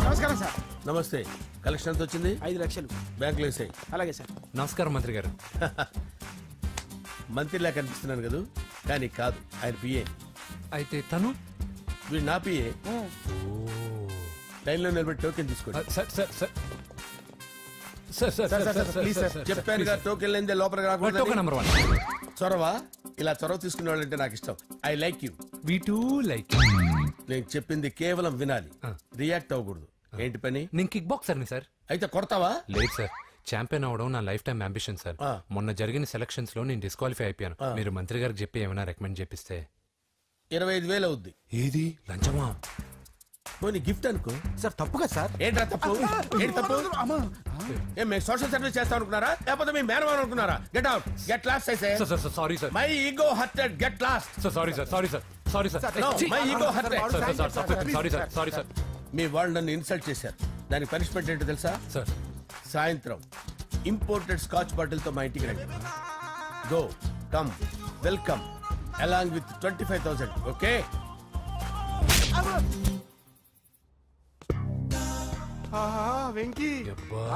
నమస్కారం సార్. నమస్తే. కలెక్షన్ ఎంత వచ్చింది? 5 లక్షలు. బ్యాంకులో వేసాయి. అలాగే సార్. నమస్కారం మంత్రి గారు. మంత్రిలా కనిపిస్తున్నాను కదా, కానీ కాదు, ఆయన పిఏ. అయితే తను వీడు నా పిఏ. లైన్లో నిలబెట్టి టోకెన్ తీసుకోండి. చెప్పాను కదా, టోకెన్ లేనిదే లోపలికి రాకూడదు. Token number 1. చొరవ. ఇలా చొరవ తీసుకునే వాళ్ళంటే నాకు ఇష్టం. I like you. We two like. నేను చెప్పింది కేవలం వినాలి, రియాక్ట్ అవ్వకూడదు. ఏంటి పని? నేను కిక్ బాక్సర్ని సార్. అయితే కొడతావా? లేదు సార్, ఛాంపియన్ అవడం నా లైఫ్ టైం అంబిషన్ సార్. మొన్న జరిగిన సెలక్షన్స్ లో నేను డిస్క్వాలిఫై అయిపోయాను. మీరు మంత్రి గారికి చెప్పి ఏమైనా రికమెండ్ చేపిస్తే. 25,000 అవుద్ది. ఏది లంచమా? పోనీ గిఫ్ట్ అనుకో. సార్ తప్పుగా సార్. ఏంట్రా తప్పు? ఏంటి తప్పు? ఏం మేము సోషల్ సర్వీస్ చేస్తాం అనుకున్నారా, లేకపోతే మీ మేనమాన్ అనుకున్నారా? Get out, get lost. Sorry sir, my ego hurted, get lost. Sorry sir, sorry sir, sorry sir, my ego hurted. Sorry sir, sorry sir. మీ వాళ్ళు నన్ను ఇన్సల్ట్ చేశారు. దానికి పనిష్మెంట్ ఏంటో తెలుసా? సార్ సాయంత్రం ఇంపోర్టెడ్ స్కాచ్ బాటిల్ తో మా ఇంటికి రండి. Go come welcome along with 25,000. Okay? Venky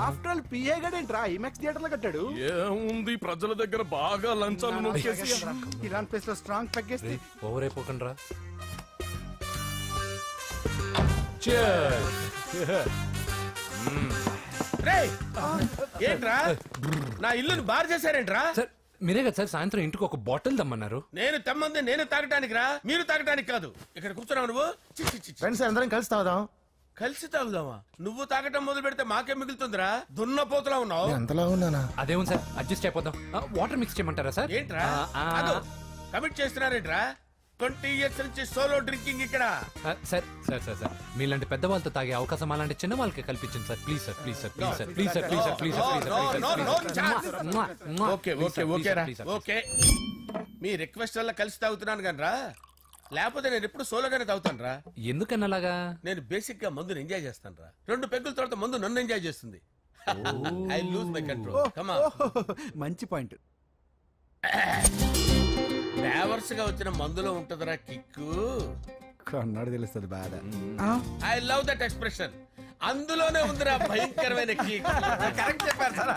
after all PA గడేంట్రా ఇమెక్స్ థియేటర్ లో కట్టాడు. ఏముంది, ప్రజల దగ్గర బాగా లంచాలు నొక్కేసి ఇరాన్ ప్లేస్ లో స్ట్రాంగ్ తగ్గేస్తే ఓవర్ అయిపోకండి రా. ఏంట్రా నా ఇల్లుని బార్ చేశారేంట్రా? సార్ మీరే కదా సార్ సాయంత్రం ఇంటికి ఒక బాటిల్ దమ్మన్నారు. నేను తెమ్మంది నేను తాగటానికి రా, మీరు తాగటానికి కాదు. ఇక్కడ కూర్చున్నావు నువ్వు. ఫ్రెండ్స్ అందరం కలిసి తాగుదాం. కలిసి తాగుదామా? నువ్వు తాగటం మొదలు పెడితే మాకే మిగులుతుందిరా. దున్నపోతులా ఉన్నావు. ఎంతలా ఉన్నానా? అదేమో సార్, అడ్జస్ట్ అయిపోదాం. వాటర్ మిక్స్ చేయమంటారా సార్? ఏంట్రా కమిట్ చేస్తున్నారేంట్రా? 20 years నుంచి సోలో డ్రింకింగ్ ఇక్కడ. సార్ సార్ సార్ సార్ మీలాంటి పెద్ద వాళ్ళతో తాగే అవకాశం అలాంటి చిన్న వాళ్ళకి కల్పించండి sir. Please sir, please sir, please sir, please sir, please sir, please sir. Okay okay ఓకేరా, ఓకే. మీ రిక్వెస్ట్ వల్ల కలిసి తాగుతున్నాను కానీ రా, లేకపోతే నేను ఎప్పుడు సోలోగానే తాగుతాను రా. ఎందుకన్నా అలాగా? నేను బేసిక్ గా మందుని ఎంజాయ్ చేస్తాను రా. 2 పెగ్గుల తర్వాత మందు నన్ను ఎంజాయ్ చేస్తుంది. I lose my control. Come on. మంచి పాయింట్. ఫ్లేవర్స్ గా వచ్చిన మందులో ఉంటదరా కిక్కు. కన్నాడు తెలుస్తుంది బాధ. I love that expression. అందులోనే ఉందిరా భయంకరమైన కిక్. కరెక్ట్ చెప్పారు సార్.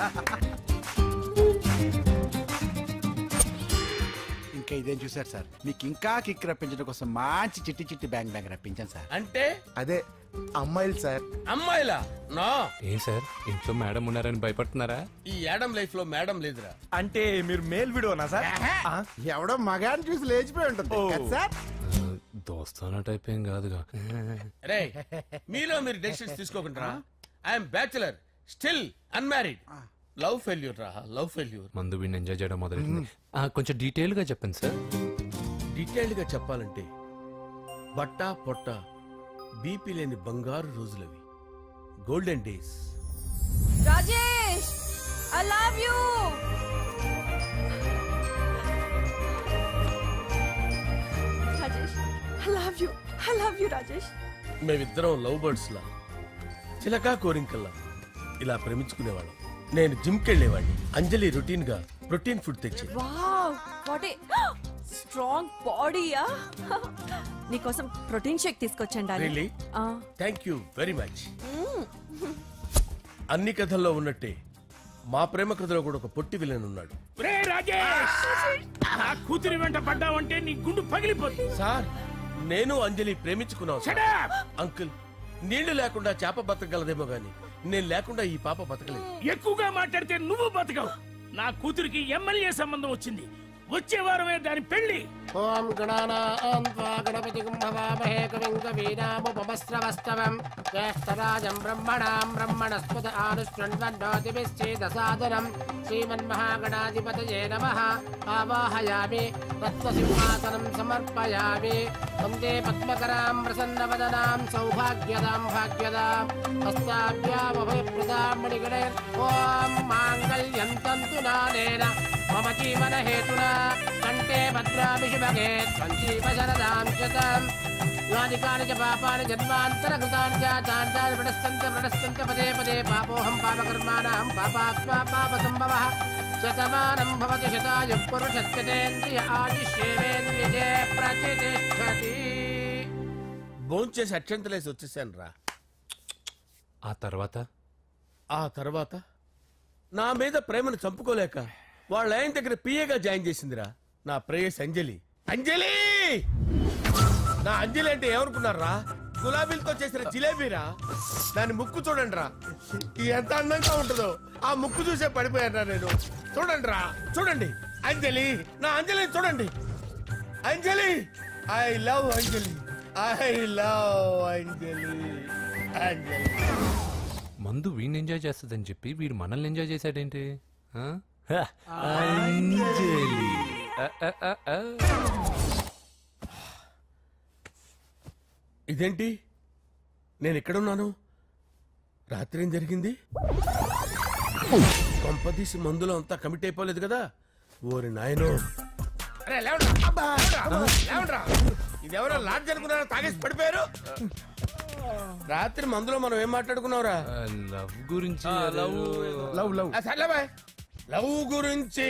ఇంకా ఇదేం చూసారు సార్, మీకు ఇంకా కిక్ రప్పించడం కోసం మంచి చిట్టి చిట్టి బ్యాంగ్ బ్యాంగ్ రప్పించాను సార్. అంటే అదే అమ్మాయిలు సార్. అమ్మాయిలా? నా ఏం సార్ ఇంట్లో మేడం ఉన్నారని భయపడుతున్నారా? ఈ యాడమ్ లైఫ్ లో మేడం లేదురా. అంటే మీరు మేల్ వీడియోనా సార్? ఎవడో మగాన్ని చూసి లేచిపోయి ఉంటుంది సార్. దోస్తానా టైప్ ఏం కాదుగా. రే మీలో మీరు డెసిషన్స్ తీసుకోకుండా. I'm bachelor, still unmarried. Love failure రా, లవ్ ఫెయిల్యూర్. మందు వీడిని ఎంజాయ్ చేయడం మొదలైంది. కొంచెం డీటెయిల్ గా చెప్పండి సార్. డీటెయిల్డ్ గా చెప్పాలంటే బట్టా పొట్ట బీపీ లేని బంగారు రోజులవి, golden days. Rajesh, I love you. Rajesh, I love you, I love you Rajesh. మేమిద్దరం లవ్ బర్డ్స్ లా, చిలకా కోరింకల్లా ఇలా ప్రేమించుకునేవాళ్ళం. నేను జిమ్ కెళ్ళేవాడిని. అంజలి రొటీన్ గా ప్రోటీన్ ఫుడ్ తెచ్చి. వావ్, వాట్ ఏ స్ట్రాంగ్ బాడీయా. నీకోసం ప్రోటీన్ షేక్ తీసుకొచ్చండి. Really? Thank you very much. అన్ని కథల్లో ఉన్నట్టే మా ప్రేమ కథలో కూడా ఒక పొట్టి విలన్ ఉన్నాడు. కూతురి వెంట పడ్డావంటే నీ గుండు పగిలిపోతుంది. సార్ నేను అంజలి ప్రేమించుకున్నావు అంకుల్. నీళ్లు లేకుండా చేప బతకగలదేమో గాని నేను లేకుండా ఈ పాప బతకలేదు. ఎక్కువగా మాట్లాడితే నువ్వు బతకవు. నా కూతురికి ఎమ్మెల్యే సంబంధం వచ్చింది. వచ్చే వారమే దాని పెళ్లి. ఓం గణానాం త్వా గణపతిం భవామహే కవిం కవీనాముపమస్రవస్తవం జ్యేష్ఠరాజం బ్రహ్మణాం బ్రహ్మణస్పద ఆనుష్ణ్వన్నోతిభిశ్చేదసాదనం శ్రీమన్మహాగణాధిపతయే నమః. ఆవాహయామి తత్వసింహాసనం సమర్పయామి. వందే పద్మకరాం ప్రసన్నవదనాం సౌభాగ్యదాం భాగ్యదాం హస్తాభ్యామభయప్రదాం మణిగణైర్. ఓం మాంగళ్యం తంతు నానేన మమ జీవన హేతునా కంటే భద్రామి శుభగే సంజీవ శరదాం శతం. యాదికాని చ పాపాని జన్మాంతరకృతాని చ తాని ప్రణశ్చంత పదే పదే పాపోహం పాపకర్మాణం పాపాత్మా పాపసంభవః శతమానం భవతి శతాయుః పురుషస్యేంద్రియ ఆదిశ్యేవేంద్రియే ప్రతిష్టతి. భోంచేసి అక్షంతలేసి వచ్చేసాను రా. ఆ తర్వాత నా మీద ప్రేమను చంపుకోలేక వాళ్ళ ఆయన దగ్గర పిఏగా జాయిన్ చేసిందిరా నా ప్రేయస్ అంజలి. అంజలి నా అంజలి అంటే ఏమనుకున్నారా? గులాబీలతో చేసిన జిలేబీరా. దాని ముక్కు చూడండి రా, ఎంత అందంగా ఉంటుందో. ఆ ముక్కు చూసే పడిపోయారా నేను. చూడండి రా, చూడండి అంజలి, నా అంజలి చూడండి. Anjali, I love Anjali, I love Anjali. Anjali మందు వీడిని ఎంజాయ్ చేస్తుందని చెప్పి వీడు మనల్ని ఎంజాయ్ చేశాడేంటి? ఇదేంటి, నేను ఎక్కడున్నాను? రాత్రి ఏం జరిగింది? కొంపదీసి మందులో అంతా కమిట్ అయిపోలేదు కదా? ఓరి నాయనో, ఇదెవరో లాడ్జ్ అనుకున్నారా? తాగేసి పడిపోయారు. రాత్రి మందులో మనం ఏం మాట్లాడుకున్నావురా? లవ్ గురించి. లవ్ గురించి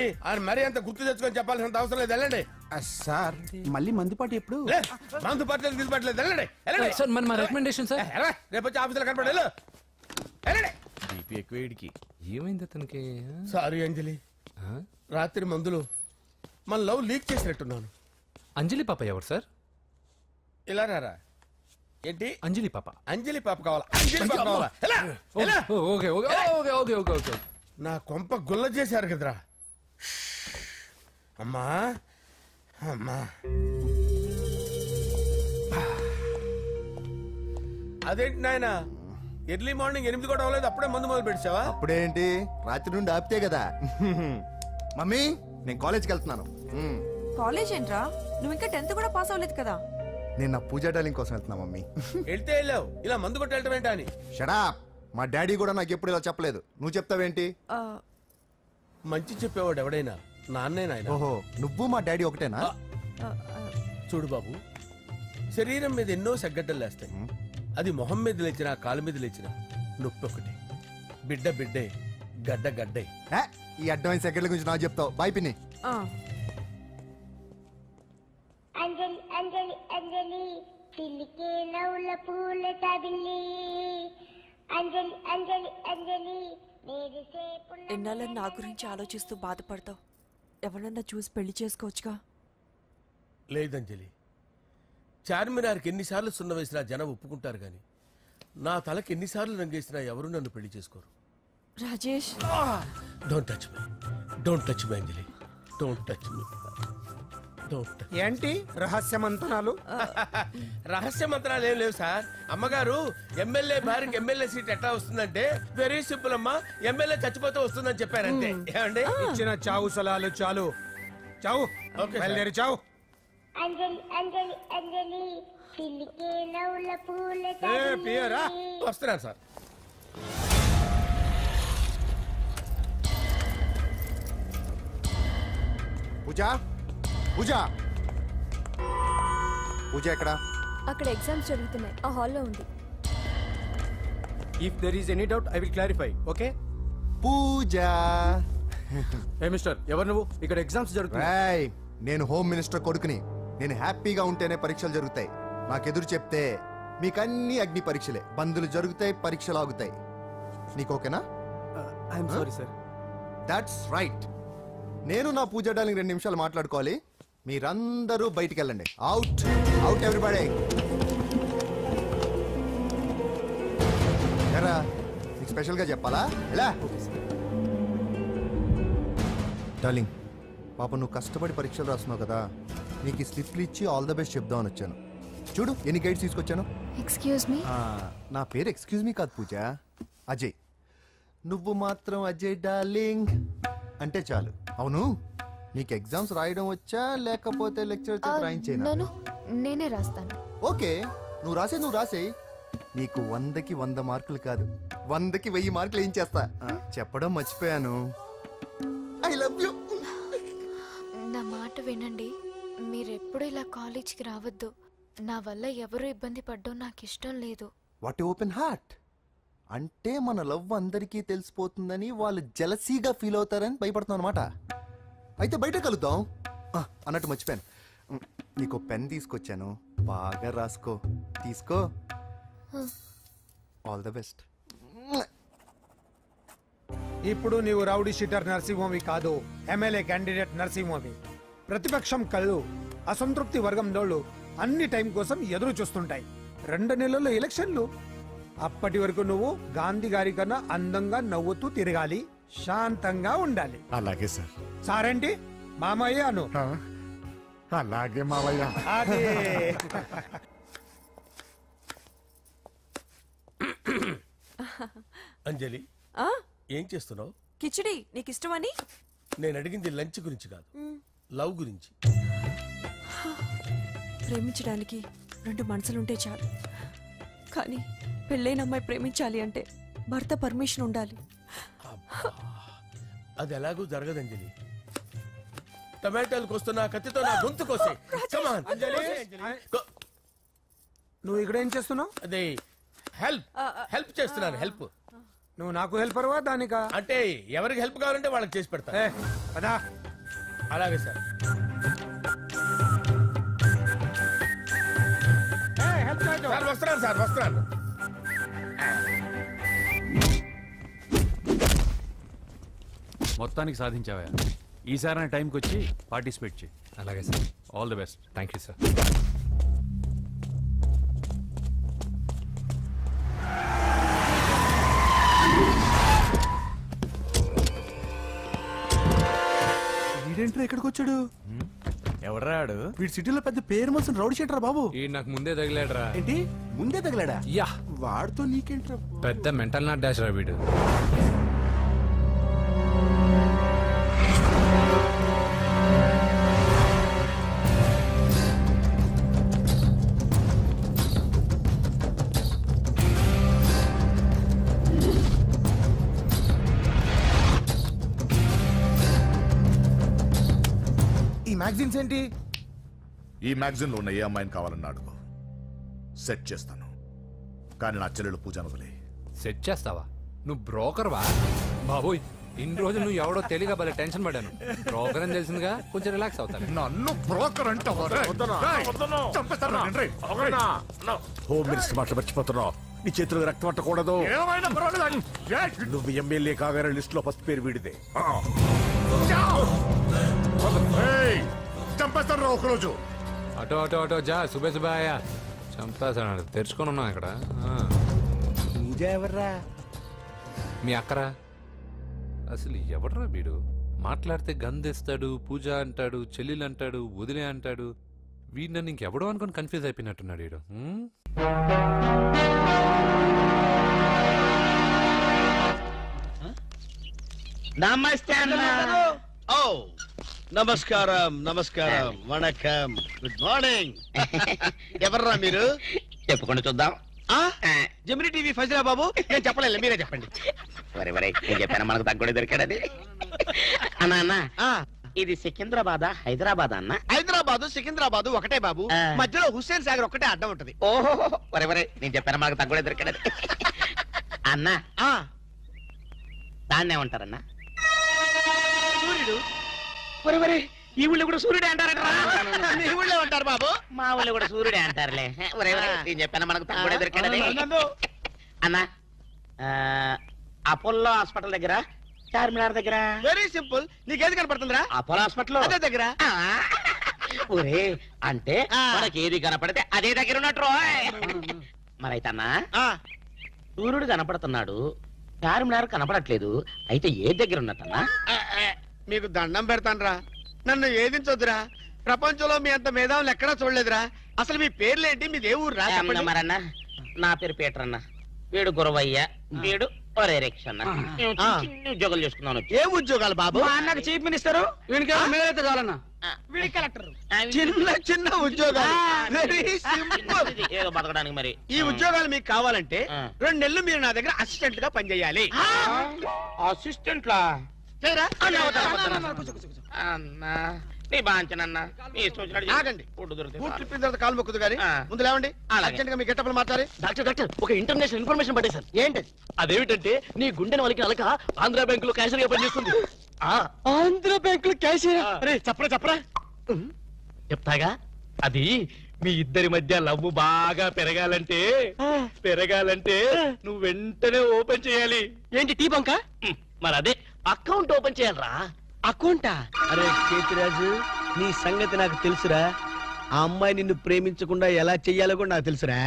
మరీ అంత గుర్తు తెచ్చుకొని చెప్పాల్సినంత అవసరం లేదు. వెళ్ళండి సార్. మళ్ళీ మందుపాటి ఎప్పుడు? మందు పట్టలేదు గిల్పట్లేదు. వెళ్ళండి సార్ మన రికమెండేషన్ సార్. రేపు వచ్చి ఆఫీసులో కనపడలేదు. ఏమైంది అతనికి? సారీ అంజలి, రాత్రి మందులో మన లవ్ లీక్ చేసినట్టున్నాను. అంజలి పాప ఎవరు సార్? ఇలా రారా. ఏంటి అంజలి పాప? అంజలి పాప కావాలా? అంజలి పాప కావాలా? Okay okay okay okay okay okay. నా కొంప గుల్ల చేశారు కదరా. అమ్మా అమ్మా, అదేంటి నాయన, ఎర్లీ మార్నింగ్ 8 కూడా అవ్వలేదు, అప్పుడే మందు మొదలు పెట్టావా? అప్పుడేంటి, రాత్రి నుండి ఆపితే కదా. మమ్మీ, నేను కాలేజ్కి వెళ్తున్నాను. కాలేజ్ ఏంట్రా? నువ్వు ఇంకా 10th కూడా పాస్ అవ్వలేదు కదా. నేను నా పూజా డాలింగ్ కోసం వెళ్తున్నా మమ్మీ. వెళ్తే వెళ్ళావు, ఇలా మందు కొట్టి వెళ్ళటం ఏంటా అని. షడా, మా డాడీ కూడా నాకు ఎప్పుడు ఇలా చెప్పలేదు. నువ్వు చెప్తావేంటి? మంచి చెప్పేవాడు ఎవడైనా నాన్నే నాయన. ఓహో, నువ్వు మా డాడీ ఒకటేనా? చూడు బాబు, శరీరం మీద ఎన్నో సగ్గడ్డలు లేస్తాయి. అది మొహం మీద లేచినా కాలు మీద లేచినా నొప్పి ఒకటి. బిడ్డ బిడ్డే, గడ్డ గడ్డే. ఈ అడ్వాన్స్ సెకండ్ల గురించి నాకు చెప్తావు. బాయ్ పిన్ని. అంజలి అంజలి అంజలి పిల్లికే నవ్వుల పూల తబిల్లి. అంజలి అంజలి అంజలి ఎన్నాళ్ళని నా గురించి ఆలోచిస్తూ బాధపడతావు? ఎవరన్నా చూసి పెళ్లి చేసుకోవచ్చుగా. లేదంజలి, చార్మినార్కి ఎన్నిసార్లు సున్న వేసినా జనం ఒప్పుకుంటారు గాని నా తలకి ఎన్నిసార్లు రంగేసినా ఎవరు నన్ను పెళ్లి చేసుకోరు. Rajesh, don't touch me, don't touch me Anjali, don't touch me. ఏంటి రహస్య మంత్రాలు? రహస్య మంత్రాలు ఏం లేవు సార్. అమ్మగారు ఎమ్మెల్యే భార్యకి ఎమ్మెల్యే సీట్ ఎట్లా వస్తుందంటే వెరీ సింపుల్ అమ్మా, ఎమ్మెల్యే చచ్చిపోతే వస్తుందని చెప్పారంతే. ఏమండి, ఇచ్చిన చావు సలాలు చాలు. చావు, బయలుదేరి చావు. అంజలి అంజలి అంజలి పిల్లికే నవ్వుల పూల తబిల్లి. వస్తున్నాను సార్. పూజ, పూజ, పూజ ఎక్కడ? అక్కడ ఎగ్జామ్స్ జరుగుతున్నాయి, ఆ హాల్లో ఉంది. If there is any doubt I will clarify. Okay Pooja. ఏ మిస్టర్, ఎవరు నువ్వు? ఇక్కడ ఎగ్జామ్స్ జరుగుతున్నాయి. నేను హోమ్ మినిస్టర్ కొడుకుని. నేను హ్యాపీగా ఉంటేనే పరీక్షలు జరుగుతాయి. నాకెదురు చెప్తే మీకన్నీ అగ్ని పరీక్షలే. బందులు జరుగుతాయి, పరీక్షలు ఆగుతాయి. నీకు ఓకేనా? I'm sorry sir. That's right. నేను నా పూజ డార్లింగ్ 2 నిమిషాలు మాట్లాడుకోవాలి. మీరందరూ బయటికి వెళ్ళండి. Out, out everybody. ఎరా, నీకు స్పెషల్గా చెప్పాలా? ఎలా డార్లింగ్, పాప నువ్వు కష్టపడి పరీక్షలు రాస్తున్నావు కదా, నీకు ఈ స్లిప్లు ఇచ్చి ఆల్ ద బెస్ట్ చెప్దామని వచ్చాను. చూడు ఎన్ని గైడ్స్ తీసుకొచ్చాను. Excuse me. నా పేరు ఎక్స్క్యూజ్ మీ కాదు పూజ, అజయ్. నువ్వు మాత్రం అజయ్ డార్లింగ్ అంటే చాలు. అవును, నీకు ఎగ్జామ్స్ రాయడం వచ్చా లేకపోతే లెక్చర్ రాయించేనా? నేనే రాస్తాను. ఓకే, నువ్వు రాసేయి. నీకు 100కి 100 మార్కులు కాదు, 100కి 1000 మార్కులు ఏం చేస్తా. చెప్పడం మర్చిపోయాను, ఐ లవ్ యూ. నా మాట వినండి, మీరెప్పుడు ఇలా కాలేజ్కి రావద్దు. నా వల్ల ఎవరు ఇబ్బంది పడ్డం నాకు ఇష్టం లేదు. వాట్ ఓపెన్ హార్ట్ అంటే మన లవ్ అందరికీ తెలిసిపోతుందని వాళ్ళు జలసీగా ఫీల్ అవుతారని భయపడుతున్నాం అనమాట. అయితే బయట కలుద్దాం. అన్నట్టు మర్చిపోయాను, నీకు పెన్ తీసుకొచ్చాను, బాగా రాసుకో. తీసుకో. All the best. ఇప్పుడు నీవు రౌడీ షీటర్ నరసింహమి కాదు, ఎమ్మెల్యే క్యాండిడేట్ నరసింహమి. ప్రతిపక్షం కళ్ళు అసంతృప్తి వర్గం నోళ్ళు అన్ని టైం కోసం ఎదురు చూస్తుంటాయి. 2 నెలల్లో ఎలక్షన్లు. అప్పటి వరకు నువ్వు గాంధీ గారి కన్నా అందంగా నవ్వుతూ తిరగాలి, శాంతంగా ఉండాలి. అలాగే సార్. సారేంటి మామయ్య అను. అలాగే మావయ్య. అదే. అంజలి, ఏం చేస్తున్నావు? కిచిడి నీకు ఇష్టమని. నేను అడిగింది లంచ్ గురించి కాదు, లవ్ గురించి. ప్రేమించడానికి 2 మనసులుంటే చాలు, కానీ పెళ్ళైన అమ్మాయి ప్రేమించాలి అంటే భర్త పర్మిషన్ ఉండాలి. అది ఎలాగూ జరగదు అంజలి. టమాటాలు కోస్తున్నా కత్తితో నా గొంతు కోసే. నువ్వు ఇక్కడ ఏం చేస్తున్నావు? అదే హెల్ప్ చేస్తున్నాను. హెల్ప్. నువ్వు నాకు హెల్పర్వా దానికా? అంటే ఎవరికి హెల్ప్ కావాలంటే వాళ్ళకి చేసి పెడతా. పదా. అలాగే సార్. సార్ వస్తున్నాను, సార్ వస్తున్నాను. మొత్తానికి సాధించావా? ఈసారి టైంకి వచ్చి పార్టిసిపేట్ చేయి. అలాగే sir. All the best. Thank you sir. వీడేంట్రా ఇక్కడికి వచ్చాడు? ఎవడ్రాడు? వీడి సిటీలో పెద్ద పేరు మోసిన రౌడీ షీటర్ బాబు. ఈ నాకు ముందే తగిలాడరా. ఏంటి ముందే తగిలాడా? యా, వాడితో నీకేంట్రా? పెద్ద మెంటల్ నాట్ డాష్ రా వీడు. మ్యాగజైన్స్ ఏంటి? ఈ మ్యాగజైన్ లో ఉన్న ఏ అమ్మాయిని కావాలని అడుగు, సెట్ చేస్తాను. కానీ నా చెల్లెలు పూజను వదిలే. సెట్ చేస్తావా? నువ్వు బ్రోకర్ వా? బాబోయ్, ఇన్ని రోజులు నువ్వు ఎవడో తెలియక భలే టెన్షన్ పడ్డాను. బ్రోకర్ అని తెలిసిందిగా కొంచెం రిలాక్స్ అవుతాను. నన్ను బ్రోకర్ అంటావా? హోమ్ మినిస్టర్ మాటలు మర్చిపోతున్నావు. నీ చేతులకు రక్తం పట్టకూడదు. నువ్వు ఎమ్మెల్యే కాగానే లిస్ట్ లో ఫస్ట్ పేరు వీడిదే. చంపేస్తాను ఒకరోజు. అటో అటో అటో జా. సుబే సుబాయా చంపేస్తాడు. తెరుచుకొని ఉన్నాం ఇక్కడ. పూజ ఎవర్రా? మీ అక్కరా? అసలు ఎవడరా వీడు? మాట్లాడితే గంధేస్తాడు, పూజ అంటాడు, చెల్లెలు అంటాడు, వదిలే అంటాడు. వీడు నన్ను ఇంకెవడో అనుకుని కన్ఫ్యూజ్ అయిపోయినట్టున్నాడు వీడు. నమస్తే అన్న. ఓ నమస్కారం, నమస్కారం, వణకం, గుడ్ మార్నింగ్. ఎవర్రా మీరు? చెప్పుకుంటూ చూద్దాం. జమిని టీవీ ఫజరా బాబు. నేను చెప్పలేదు, మీరే చెప్పండి. వరే వరే, నేను చెప్పాను మనకు తగ్గుడే దొరికాడది. అన్నా అన్న, ఇది సికింద్రాబాద్ హైదరాబాద్ అన్న? హైదరాబాద్ సికింద్రాబాద్ ఒకటే బాబు, మధ్యలో హుస్సేన్ సాగర్ ఒకటే అడ్డం ఉంటది. ఓహో వరే వరే, నేను చెప్పాను మనకు తగ్గుడే దొరికాడది. అన్న దాన్నే ఉంటారన్న? సూర్యుడు. వరే వరే, ఈ ఊళ్ళో కూడా సూర్యుడే అంటారట. మీ ఊళ్ళో ఉంటారు బాబు? మా ఊళ్ళో కూడా సూర్యుడే అంటారులే. వరే వరే, నేను చెప్పాను మనకు తగ్గుడే దొరికాడది. అన్న అపోలో హాస్పిటల్ దగ్గర, చార్మినార్ దగ్గర. Very simple. నీకేది కనపడుతుందిరా? అపోలో హాస్పిటల్ అదే దగ్గర. ఒరే, అంటే మనకి ఏది కనపడితే అదే దగ్గర ఉన్నట్టు. మరైతే అన్నా, సూర్యుడు కనపడుతున్నాడు, చార్మినార్ కనపడట్లేదు, అయితే ఏ దగ్గర ఉన్నట్టన్నా? మీకు దండం పెడతానరా, నన్ను ఏదించొద్దురా. ప్రపంచంలో మీ అంత మేధావులు ఎక్కడా చూడలేదురా. అసలు మీ పేర్లేంటి, మీది ఏ ఊరు రా? మరన్నా, నా పేరు పీటర్ అన్న, వీడు గురవయ్య, వీడు ఒరే రిక్ష అన్న. ఉద్యోగాలు చేసుకున్నాను. ఏ ఉద్యోగాలు బాబు? అన్నకు చీఫ్ మినిస్టర్, వీడికి మేమైతే చాలన్నా, వీడి కలెక్టర్. చిన్న చిన్న ఉద్యోగాలు, ఏదో బతకడానికి. మరి ఈ ఉద్యోగాలు మీకు కావాలంటే 2 నెలలు మీరు నా దగ్గర అసిస్టెంట్ గా పనిచేయాలి. అసిస్టెంట్ లా? నీ బాంచనన్నా నీ ఇష్టం వచ్చినట్టు ఆగండి. ఫుడ్ దొరుకుతుంది బూట్లు ఇప్పిన తర్వాత కాలు మొక్కుదు కానీ ముందు లేవండి. అర్జెంట్ గా మీ గెట్టపలు మార్చాలి. డాక్టర్ ఒక ఇంటర్నేషనల్ ఇన్ఫర్మేషన్ పట్టేశారు. ఏంటి అదేమిటంటే నీ గుండెని వాళ్ళకి అలక ఆంధ్ర బ్యాంక్ లో క్యాషియర్ గా పనిచేస్తుంది. ఆంధ్ర బ్యాంక్ లో క్యాషియర్? అరే చెప్పరా చెప్తాగా. అది మీ ఇద్దరి మధ్య లవ్ బాగా పెరగాలంటే నువ్వు వెంటనే ఓపెన్ చేయాలి. ఏంటి టీ బంక? మరి అదే అకౌంట్ ఓపెన్ చేయాలరా. అకౌంటా? అరే కేతిరాజు, నీ సంగతి నాకు తెలుసురా. ఆ అమ్మాయి నిన్ను ప్రేమించకుండా ఎలా చెయ్యాలో కూడా నాకు తెలుసురా.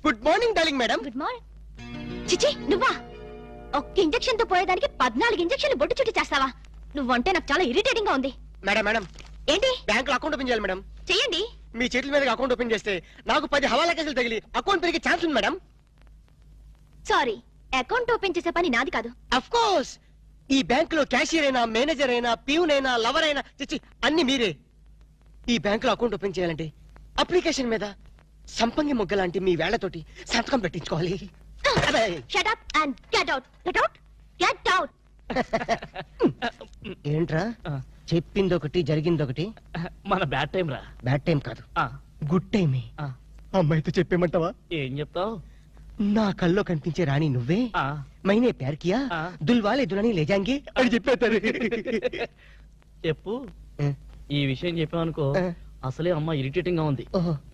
Good morning darling madam. Good morning. చిచి నువ్వా? ఒక్క ఇంజెక్షన్ తో పోయేదానికి 14 ఇంజెక్షన్లు బొట్టు చుట్టి చేస్తావా? నువ్వంటే నాకు చాలా ఇరిటేటింగ్ గా ఉంది. మేడం ఏంటి? బ్యాంక్ లో అకౌంట్ ఓపెన్ చేయాలి మేడం. చెయ్యండి. మీ చేతుల మీద అకౌంట్ ఓపెన్ చేస్తే నాకు 10 హవాలా కేసులు తగిలి అకౌంట్ పెరిగే ఛాన్స్ ఉంది మేడం. సారీ, అకౌంట్ ఓపెన్ చేసే పని నాది కాదు. అఫ్ కోర్స్ ఈ బ్యాంక్ లో క్యాషియర్ అయినా, మేనేజర్ అయినా, ప్యూన్ అయినా, లవర్ అయినా, చిచ్చి అన్ని మీరే. ఈ బ్యాంక్ లో అకౌంట్ ఓపెన్ చేయాలంటే అప్లికేషన్ మీద సంపంగి మొగ్గ లాంటి మీ వేళ్లతోటి సంతకం పెట్టించుకోవాలి. Shut up and get out. Get out. ఏంట్రా చెప్పింది ఒకటి జరిగింది ఒకటి? మన బ్యాడ్ టైం రా. బ్యాడ్ టైం కాదు, గుడ్ టైమే. అమ్మాయితో చెప్పేమంటావా? ఏం చెప్తావు? నా కల్లో కనిపించే రాణి నువ్వే, మైనే ప్యార్ కియా, దుల్వాలే దుల్హనీ లే జాయేంగే అని చెప్పేస్తారు. చెప్పు. ఈ విషయం చెప్పావనుకో అసలే అమ్మ ఇరిటేటింగ్ గా ఉంది.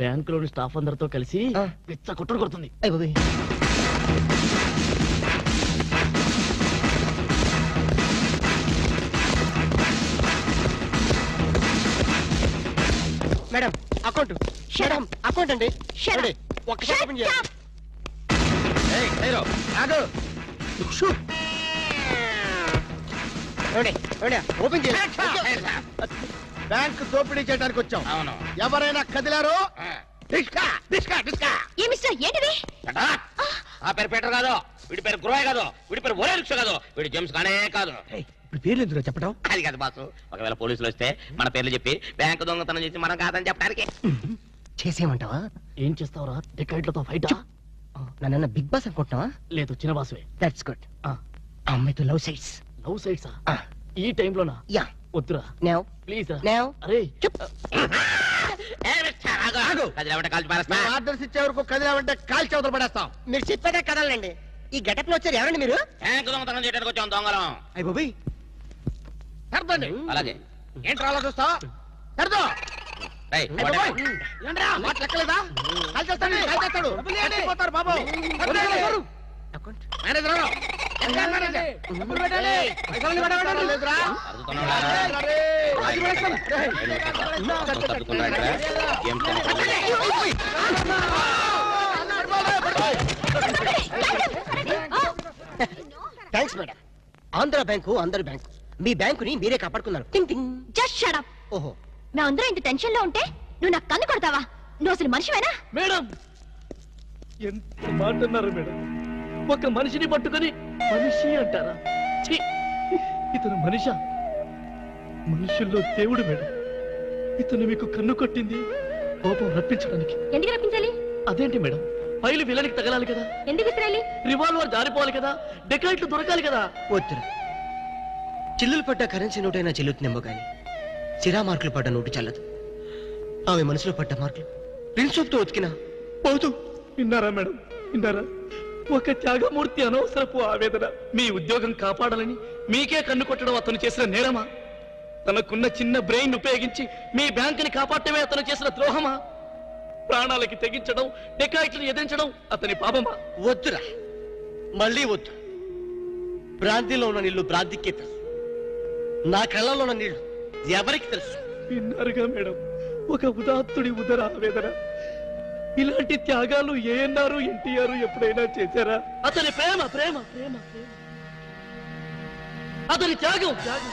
బ్యాంక్ లోని స్టాఫ్ అందరితో కలిసి పిచ్చ కొట్టుడు కొడుతుంది. Madam account. మేడం అకౌంట్ అండి. ఒక్కసారి ఓపెన్ చేయాలి. ఓపెన్ చేయాలి. బ్యాంక్ దోపిడీ చేయడానికి వచ్చాం. అవును. ఎవరైనా కదిలారో ఏంటిది? ఆ పేరు పీటర్ కాదు, వీడి పేరు గురవయ్య కాదు, వీడి పేరు ఒరే రిక్ష కాదు, వీడి జేమ్స్ కానే కాదు. ఇప్పుడు పేర్లు ఎందుకు చెప్పడం? అది కాదు బాసు, ఒకవేళ పోలీసులు వస్తే మన పేర్లు చెప్పి బ్యాంకు దొంగతనం చేసి మనం కాదని చెప్పడానికి. చేసేయమంటావా? ఏం చేస్తావురా? టికెట్లతో ఫైట్? నన్ను బిగ్ బాస్ అనుకుంటున్నావా? లేదు, చిన్న బాసువే. That's good. అమ్మాయితో లవ్ సైట్స్. లవ్ సైట్సా? ఈ టైంలోనా? యా. వద్దురా నౌ ప్లీజ్. నౌ అరే ఆర్డర్స్ ఇచ్చే వరకు కదిలామంటే కాల్ చవతలు పడేస్తాం. మీరు చెప్పాక కదలండి. ఈ గెటప్ లో వచ్చారు ఎవరండి మీరు? బ్యాంకు దొంగతనం చేయడానికి వచ్చాం దొంగలం. అయ్య బాబోయ్, సర్దండి. అలాగే. ఏంట్రా అలా చూస్తా? సర్దో. మాట లెక్కలేదా? కాల్ చేస్తాడు, కాల్ చేస్తాడు. పోతారు బాబు. Manager thanks madam. Andhra bank అందరి బ్యాంకు. మీ బ్యాంకుని మీరే కాపాడుకున్నారు. Just shut up. ఓహో, మేమందరం ఇంత టెన్షన్ లో ఉంటే నువ్వు నాకు కన్ను కొడతావా? నువ్వు అసలు మనిషివేనా? మేడం ఎంత మాట అన్నారు మేడం. ఒక మనిషిని పట్టుకొని మనిషి అంటారా? ఇతను మనిషా? మనుషుల్లో దేవుడు మేడం. ఇతను మీకు కన్ను కొట్టింది కోపం రప్పించడానికి. ఎందుకు రప్పించాలి? అదేంటి మేడం, ఫైలు విలనికి తగలాలి కదా. ఎందుకు ఇస్రాయలి? రివాల్వర్ జారిపోవాలి కదా, డెకాయిట్లు దొరకాలి కదా. వద్దురా. చిల్లులు పడ్డ కరెన్సీ నోటైనా చెల్లుతుందేమో గాని సిరా మార్కులు పడ్డ నోటు చల్లదు. ఆమె మనసులో పడ్డ మార్కులు ప్రిన్సోప్తో ఉతికినా పోదు. విన్నారా మేడం, విన్నారా? ఒక త్యాగమూర్తి అనవసరపు ఆవేదన. మీ ఉద్యోగం కాపాడాలని మీకే కన్ను కొట్టడం అతను చేసిన నేరమా? తనకున్న చిన్న బ్రెయిన్ ఉపయోగించి మీ బ్యాంకుని కాపాడటమే అతను చేసిన ద్రోహమా? ప్రాణాలకి తెగించడం, డెకాయిట్లను ఎదిరించడం అతని పాపమా? వద్దురా, మళ్ళీ వద్దు. భ్రాంతిలో ఉన్న నీళ్లు భ్రాంతికే తెలుసు. నా కళ్ళలో ఉన్న నీళ్లు ఎవరికి తెలుసు? విన్నారుగా మేడం, ఒక ఉదాత్తుడి ఉదర ఆవేదన. ఇలాంటి త్యాగాలు ఏఎన్ఆర్, ఎన్టీఆర్ ఎప్పుడైనా చేశారా? అతని ప్రేమ ప్రేమ ప్రేమ ప్రేమ, అతని త్యాగం త్యాగం.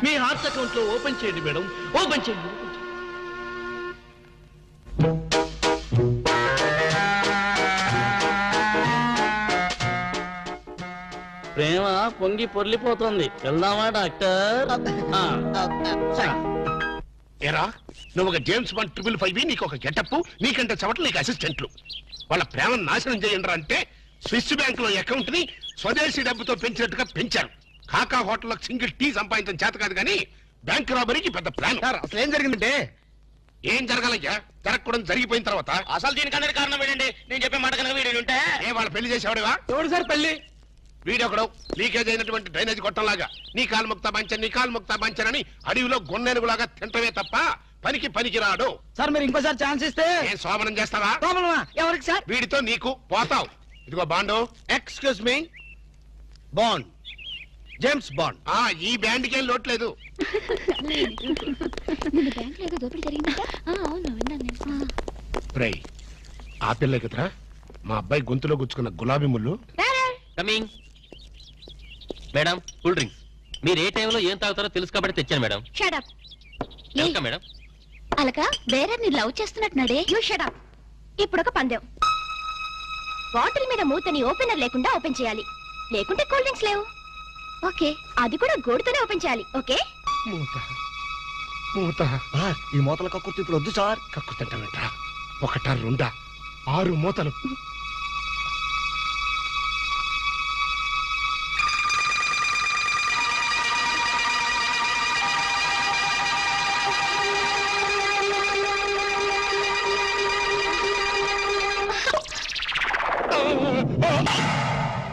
మీ హార్ట్ అకౌంట్ లో ఓపెన్ చేయండి మేడం, ఓపెన్ చేయండి. ప్రేమ పొంగి పొర్లిపోతుంది. వెళ్దామా డాక్టర్? ఏరా, నువ్వు ఒక జేమ్స్ బాండ్ 555, నీకు ఒక గెటప్, నీకంటే చవట్లు నీకు అసిస్టెంట్లు. వాళ్ళ ప్రేమను నాశనం చేయండి అంటే స్విస్ బ్యాంక్ లో అకౌంట్ ని స్వదేశీ డబ్బుతో పెంచినట్టుగా పెంచారు. కాకా హోటల్లో సింగిల్ టీ సంపాదించడం చేత కాదు కానీ బ్యాంక్ రాబరీకి పెద్ద ప్లాన్. అసలు ఏం జరిగిందంటే ఏం జరగాలయ్యా? జరగకూడదు జరిగిపోయిన తర్వాత అసలు దీనికన్నా కారణం ఏంటండి? నేను చెప్పే మాట కనుక వీడు ఉంటే వాళ్ళ పెళ్లి చేసేవాడువా? ఎవడు సార్ పెళ్లి? వీడొకడు లీకేజ్ అయినటువంటి డ్రైనేజ్ గొట్టంలాగా నీ కాలు ముక్తా బంచన్ నీ కాలు ముక్తా బంచన్ అని అడవిలో గొన్నెనుగులాగా తింటమే తప్ప పనికి రాడు. సార్ మీరు ఇంకోసారి ఛాన్స్ ఇస్తే ఏం సోమనం చేస్తావా? ఎవరికి సార్? వీడితో నీకు పోతావు. ఇదిగో bond. Excuse me, bond, James bond. ఈ బ్యాండ్కి ఏం లోట్లేదు. ఆ పిల్ల కదరా మా అబ్బాయి గొంతులో గుచ్చుకున్న గులాబీ ముళ్ళు. Coming madam, cool drinks. మీరు ఏ టైంలో ఏం తాగుతారో తెలుసు కాబట్టి తెచ్చాను మేడం. Shut up welcome madam. అలక వేరే ని లవ్ చేస్తున్నట్టున్నాడే. You shut up. ఇప్పుడు ఒక పందెం. బాటిల్ మీద మూతని ఓపెనర్ లేకుండా ఓపెన్ చేయాలి, లేకుంటే కూల్ డ్రింక్స్ లేవు. ఓకే, అది కూడా గోడుతోనే ఓపెన్ చేయాలి. ఓకే? మూత ఈ మూతల కక్కుర్తి ఇప్పుడు వద్దు సార్. కక్కుతంటానంట. ఒకటా రెండా 6 మూతలు.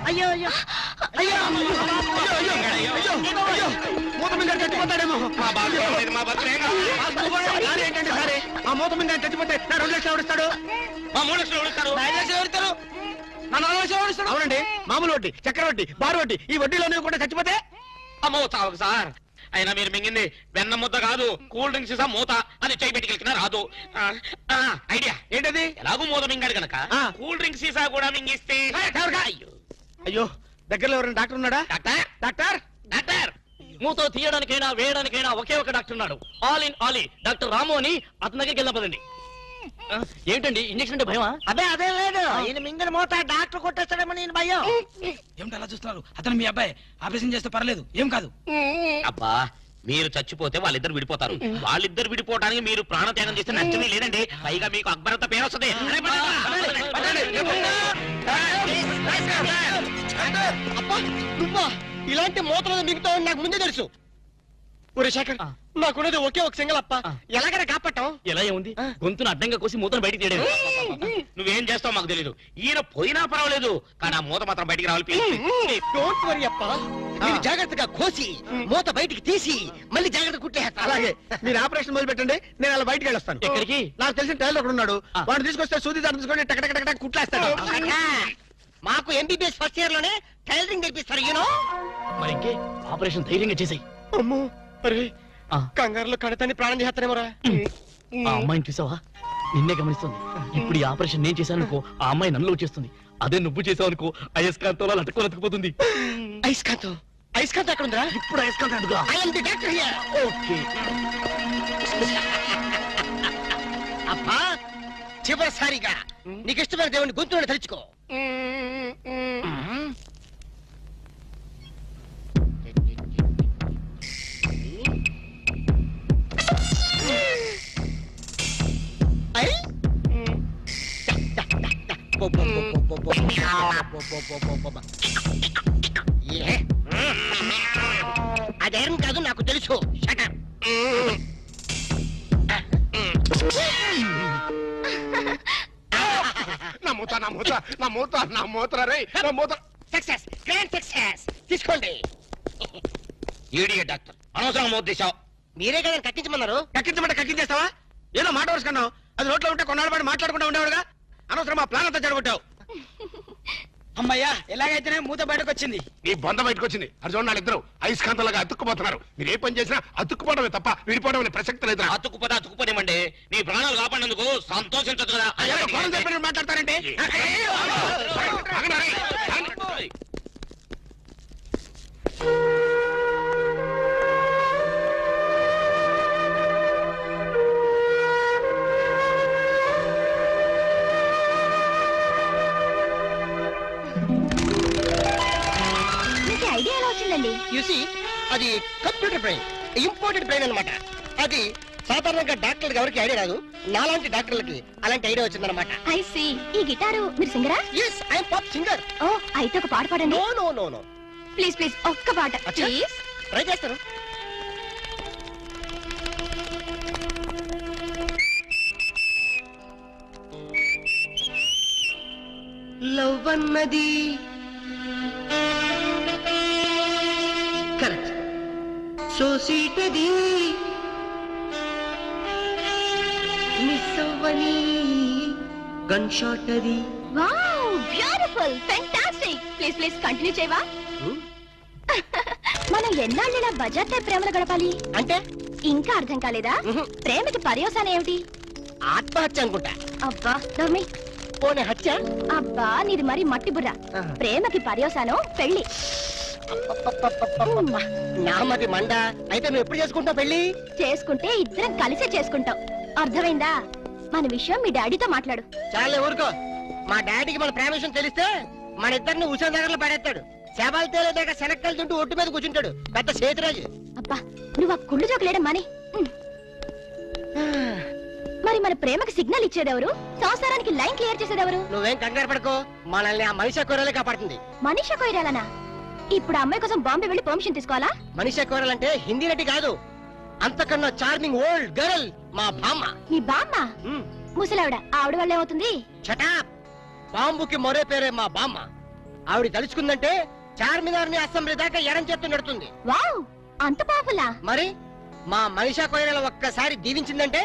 అయ్యో అయ్యో అయ్యో మూత మీద చచ్చిపోతాడేమో. ఏంటంటే సరే ఆ మూత మీద చచ్చిపోతే నా 2 లక్షలు ఎవరిస్తాడు? మా 3 లక్షలు ఎవరిస్తారు? 5 లక్షలు ఎవరిస్తారు? నా 4 లక్షలు ఎవరిస్తాడు? అవునండి, మామూలు వడ్డీ, చక్కెర వడ్డీ, బారు వడ్డీ, ఈ వడ్డీలో కూడా చచ్చిపోతే అమ్మో చావు సార్. అయినా మీరు మింగింది వెన్న ముద్ద కాదు, కూల్ డ్రింక్స్ సీసా మూత. అది చేయి పెట్టుకెళ్ళినా రాదు. ఐడియా ఏంటది? ఎలాగూ మూత మింగాడు గనక కూల్ డ్రింక్స్ సీసా కూడా మింగిస్తే. అయ్యో, దగ్గరలో ఎవరైనా డాక్టర్ ఉన్నాడా? డాక్టర్ డాక్టర్ డాక్టర్ మూతో తీయడానికైనా వేయడానికైనా ఒకే ఒక డాక్టర్ ఉన్నాడు. ఆల్ ఇన్ ఆలీ డాక్టర్ రాము అని. అతని దగ్గరికి వెళ్ళపదండి. ఏంటండి ఇంజక్షన్ అంటే భయమా? అదే లేదు, ఈయన మింగిన మూత డాక్టర్ కొట్టేస్తాడేమో నేను భయం. ఏమిటి అలా చూస్తున్నారు? అతను మీ అబ్బాయి, ఆపరేషన్ చేస్తే పర్లేదు, ఏం కాదు. అబ్బా, మీరు చచ్చిపోతే వాళ్ళిద్దరు విడిపోతారు. వాళ్ళిద్దరు విడిపోవడానికి మీరు ప్రాణత్యాగం చేస్తే నష్టమే లేదండి. పైగా మీకు అక్బరత పేరు వస్తుంది. అబ్బా నువ్వా ఇలాంటి మూతలను మిగతావని నాకు ముందే తెలుసు. ఒరే శేఖర్, నాకున్నది ఒకే ఒక సింగల్ అప్ప, ఎలాగైనా కాపాటం. ఎలా ఏముంది? గొంతును అడ్డంగా కోసి మూతను బయటికి తీయడం. నువ్వేం చేస్తావు మాకు తెలీదు. ఈయన పోయినా పర్వాలేదు, కానీ ఆ మూత మాత్రం బయటికి రావాలి. డోంట్ వరీ అప్ప, నేను జాగ్రత్తగా కోసి మూత బయటికి తీసి మళ్ళీ జాగ్రత్త కుట్టేస్తా. అలాగే, మీరు ఆపరేషన్ మొదలు పెట్టండి, నేను అలా బయటికి వెళ్ళొస్తాను. ఎక్కడికి? నాకు తెలిసిన టైలర్ ఒకడు ఉన్నాడు, వాడు తీసుకొస్తే సూది దాన్ని తీసుకొని టక కుట్లేస్తాడు. మాకు ఎంబీబీఎస్ ఫస్ట్ ఇయర్ లోనే టైలరింగ్ నేర్పిస్తారు. యూనో మరి ఇంకే ఆపరేషన్ ధైర్యంగా చేసాయి. అమ్మో, అరే కంగారులో కడతాన్ని ప్రాణం చేస్తానేమోరా. ఆ అమ్మాయిని చూసావా? నిన్నే గమనిస్తుంది. ఇప్పుడు ఈ ఆపరేషన్ నేను చేశాననుకో, ఆ అమ్మాయి నన్ను చేస్తుంది. అదే నువ్వు చేసావు అనుకో, అయస్కాంతంలో అతుక్కుపోతుంది. అయస్కాంతం? అయస్కాంతం ఎక్కడ ఉందిరా? ఇప్పుడు అయస్కాంతం అడుగుగా. ఓకే. అబ్బా, చివరిసారిగా నీకు ఇష్టమైన దేవుని గొంతులను తలుచుకో. అదేం కాదు, నాకు తెలుసు. షటర్. Success, grand success. తీసుకోండి. ఈడియట్ డాక్టర్, అనవసరంగా మూత తీసావు. మీరే కదా కక్కించమన్నారు. కక్కించమంటే కక్కించేస్తావా? ఏదో మాట వరుసుకున్నావు, అది నోట్లో ఉంటే కొన్నాళ్ళు పాటు మాట్లాడకుండా ఉండేవాడుగా. అనవసరం మా ప్లాన్ అంతా జరగొట్టావు. అమ్మయ్యా, ఎలాగైతేనే మూత బయటకు వచ్చింది. నీ బొంద బయటకు వచ్చింది. అది చూడండి, వాళ్ళిద్దరు అయస్కాంతంలాగా అతుక్కుపోతున్నారు. మీరు ఏ పని చేసినా అతుక్కుపోవడమే తప్ప విడిపోవడం అనే ప్రసక్తి లేదు. అతుక్కుపోనివ్వండి. నీ ప్రాణాలు కాపాడినందుకు సంతోషించదు కదా. మాట్లాడతారంటే ఐడియా ఎలా వచ్చిందండి? యూసి, అది కంప్యూటర్ బ్రెయిన్, ఇంపోర్టెడ్ బ్రెయిన్ అన్నమాట. అది సాధారణంగా డాక్టర్లకు ఎవరికి ఐడియా రాదు, నాలాంటి డాక్టర్లకి అలాంటి ఐడియా వచ్చిందన్నమాట. I see. ఈ గిటారు మీరు సింగరా? yes, I am pop singer. ఓ, అయితే ఒక పాట పాడండి. No no no no, please please ఒక్క పాట ప్లీజ్. ట్రై చేస్తాను. లవ్ అన్నది కరెక్ట్, సో స్వీట్ అది మిస్ అవ్వని గన్ షాట్ అది. Wow beautiful fantastic. Please please continue చేయవా? మనం ఎన్నాళ్ళ బజార్తో ప్రేమను గడపాలి అంటే ఇంకా అర్థం కాలేదా? ప్రేమకి పర్యవసానం ఏమిటి? ఆత్మహత్య అనుకుంటా. అబ్బా దమ్మి పోనీ హత్య. అబ్బా నీది మరి మట్టి బుర్ర. ప్రేమకి పర్యవసానం పెళ్లి. నామది మండ. అయితే నువ్వు ఎప్పుడు చేసుకుంటావు పెళ్లి? చేసుకుంటే ఇద్దరం కలిసే చేసుకుంటాం. అర్థమైందా? మన విషయం మీ డాడీతో మాట్లాడు. చాలే ఊరుకో. మా డాడీకి మన ప్రేమ విషయం తెలిస్తే మన ఇద్దరిని ఉషా నగర్లో పడేస్తాడు. శవాలు తేలేదాకా శనక్కలు తింటూ ఒట్టు మీద కూర్చుంటాడు. పెద్ద చేతిరాజు. అబ్బా నువ్వు ఆ కుళ్ళు జోకులేడం మాని. మరి మన ప్రేమకి సిగ్నల్ ఇచ్చేదెవరు? సంసారానికి లైన్ క్లియర్ చేసేదెవరు? నువ్వేం కంగారు పడుకో. మనల్ని ఆ మనిషి కూరలే కాపాడుతుంది. మనీషా కొయిరాలనా? ఇప్పుడు అమ్మాయి కోసం బాంబే వెళ్ళి పర్మిషన్ తీసుకోవాలా? మనిషి కూరలంటే హిందీ నటి కాదు, అంతకన్నా చార్మింగ్ ఓల్డ్ గర్ల్ మా బామ్మ. మీ బామ్మ? ముసలావిడ. ఆవిడ వల్ల ఏమవుతుంది? చటాప్. బాంబుకి మరో పేరే మా బామ్మ. ఆవిడ తలుచుకుందంటే చార్మినార్ ని అసెంబ్లీ దాకా ఎడం చేత్తు నడుతుంది. వావ్ అంత పాపులా? మరి మా మనిషా కొయిరాల ఒక్కసారి దీవించిందంటే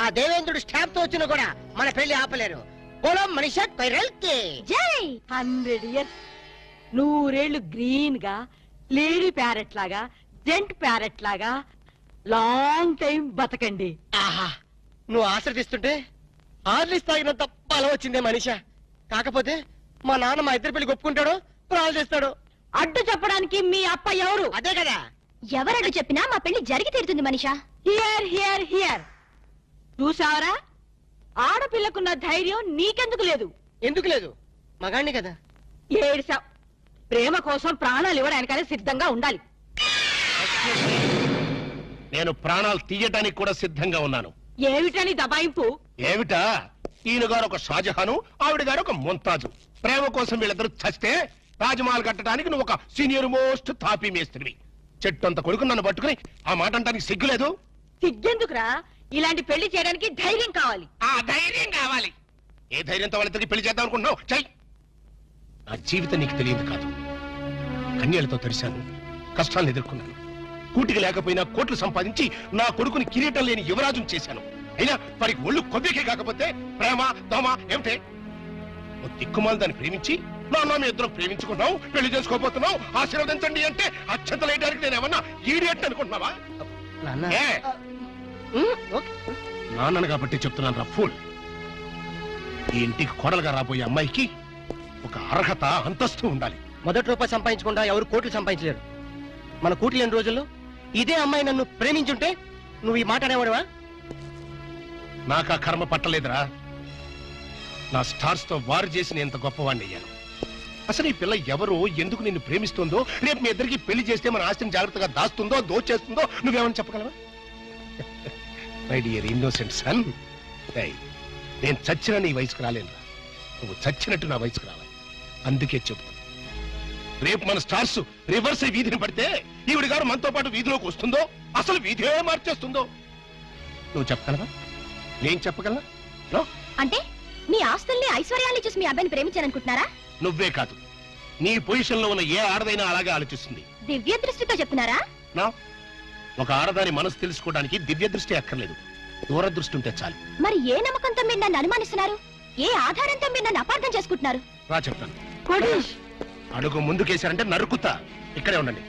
ఆ దేవేంద్రుడు స్టాంప్ తో వచ్చినా కూడా మన పెళ్లి ఆపలేరు. పొలం మనిషా కొయిరాల్ కి జై. 100 years 100 గ్రీన్ గా లేడీ ప్యారెట్ లాగా జెంట్ ప్యారెట్ లాగా లాంగ్ టైం బతకండి. ఆహా నువ్వు ఆశ్రదిస్తుంటే ఆర్లిస్ తాగినంత బలం వచ్చిందే మనిషా. కాకపోతే మా నాన్న మా ఇద్దరు పెళ్లి ఒప్పుకుంటాడో ప్రాణాలు చేస్తాడు. అడ్డు చెప్పడానికి మీ అప్ప ఎవరు? అదే కదా. ఎవరడ్డు చెప్పినా మా పెళ్లి జరిగి తీరుతుంది మనిషా. Here here here. చూసావరా? ఆడపిల్లకున్న ధైర్యం నీకెందుకు లేదు? ఎందుకు లేదు? మగాణ్ణి కదా. ఏడ్సావ్. ప్రేమ కోసం ప్రాణాలు ఇవ్వడానికనే సిద్ధంగా ఉండాలి. నేను ప్రాణాలు తీయటానికి కూడా సిద్ధంగా ఉన్నాను. ఏమిటని దబాయింపు? ఏమిటా? ఈయన గారు ఒక షాజహాను, ఆవిడ గారు ఒక ముంతాజు. ప్రేమ కోసం వీళ్ళిద్దరూ చస్తే తాజ్మహల్ కట్టడానికి నువ్వు ఒక సీనియర్ మోస్ట్ తాపీ మేస్త్రివి. చెట్టు అంత కొడుకు నన్ను పట్టుకుని ఆ మాట అంటానికి సిగ్గులేదు? సిగ్గెందుకురా? ఇలాంటి పెళ్లి చేయడానికి ధైర్యం కావాలి. ఆ ధైర్యం కావాలి. ఏ ధైర్యంతో వాళ్ళిద్దరికి పెళ్లి చేద్దాం అనుకుంటున్నావు? చెయ్. నా జీవితం నీకు తెలియదు కాదు. కన్యలతో తెరిశాను, కష్టాలను ఎదుర్కొన్నాను. కూటికి లేకపోయినా కోట్లు సంపాదించి నా కొడుకుని కిరీటం లేని యువరాజును చేశాను. అయినా వారికి ఒళ్ళు కొబ్బికే కాకపోతే ప్రేమ దోమ ఏమిటే? ఓ దిక్కుమాలు దాన్ని ప్రేమించి నాన్న మీ ఇద్దరం ప్రేమించుకున్నావు, పెళ్లి చేసుకోబోతున్నావు, ఆశీర్వదించండి అంటే అక్షంతలేయడానికి నేను ఏమన్నా ఈడియట్ అనుకుంటున్నావా? నాన్నను కాబట్టి చెప్తున్నాను రా ఫూల్. ఈ ఇంటికి కోడలుగా రాబోయే అమ్మాయికి ఒక అర్హత అంతస్తు ఉండాలి. మొదటి రూపాయి సంపాదించకుండా ఎవరు కోట్లు సంపాదించలేరు. మన కూటి లేని రోజుల్లో ఇదే అమ్మాయి నన్ను ప్రేమించుంటే నువ్వు ఈ మాట అనేవాడువా? నాకు ఆ కర్మ పట్టలేదురా. నా స్టార్స్ తో వారు చేసి నేను ఎంత గొప్పవాణ్ణి అయ్యాను. అసలు ఈ పిల్ల ఎవరు, ఎందుకు నిన్ను ప్రేమిస్తుందో, రేపు మీ ఇద్దరికి పెళ్లి చేస్తే మన ఆస్తిని జాగ్రత్తగా దాస్తుందో దోచేస్తుందో నువ్వేమని చెప్పగలవా? మై డియర్ ఇన్నోసెంట్ సన్, నేను చచ్చిన నీ వయసుకు రాలేను. నువ్వు చచ్చినట్టు నా వయసుకు రావాలి. అందుకే చెప్తాను, రేపు మన స్టార్స్ రివర్స్ అయి వీధిని పడితే ఈవిడి గారు మనతో పాటు వీధిలోకి వస్తుందో, అసలు వీధే మార్చేస్తుందో నువ్వు చెప్పగలవా? నేను చెప్పగలనా? అంటే మీ ఆస్తుల్ని ఐశ్వర్యాన్ని చూసి మీ అబ్బాయిని ప్రేమించాలనుకుంటున్నారా? నువ్వే కాదు, నీ పొజిషన్ లో ఉన్న ఏ ఆడదైనా అలాగే ఆలోచిస్తుంది. దివ్య దృష్టితో చెప్తున్నారా? నా ఒక ఆడదాని మనసు తెలుసుకోవడానికి దివ్య దృష్టి అక్కర్లేదు, దూరదృష్టి ఉంటే చాలు. మరి ఏ నమ్మకంతో మీరు నన్ను అనుమానిస్తున్నారు? ఏ ఆధారంతో మీరు నన్ను అపార్థం చేసుకుంటున్నారు? రా చెప్తాను. అడుగు ముందుకేశారంటే నరుకుతా. ఇక్కడే ఉండండి.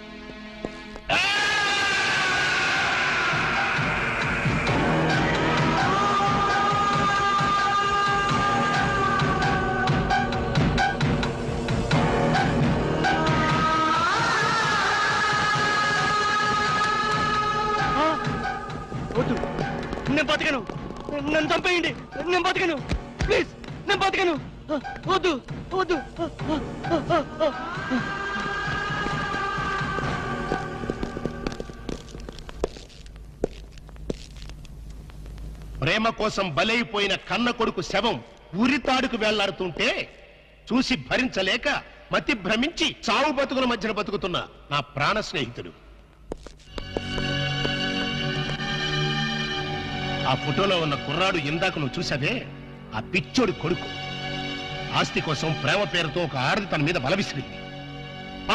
వద్దు, నేను బతకను. నన్ను చంపేయండి, నేను బతకను. ప్లీజ్, నేను బతకను. వద్దు వద్దు. ప్రేమ కోసం బలైపోయిన కన్న కొడుకు శవం ఉరితాడుకు వెళ్లాడుతుంటే చూసి భరించలేక మతి భ్రమించి చావు బతుకుల మధ్యన బతుకుతున్న నా ప్రాణ స్నేహితుడు. ఆ ఫోటోలో ఉన్న కుర్రాడు ఇందాక నువ్వు చూసావే, ఆ పిచ్చోడి కొడుకు. ఆస్తి కోసం ప్రేమ పేరుతో ఒక ఆడది తన మీద బలవిసిరింది.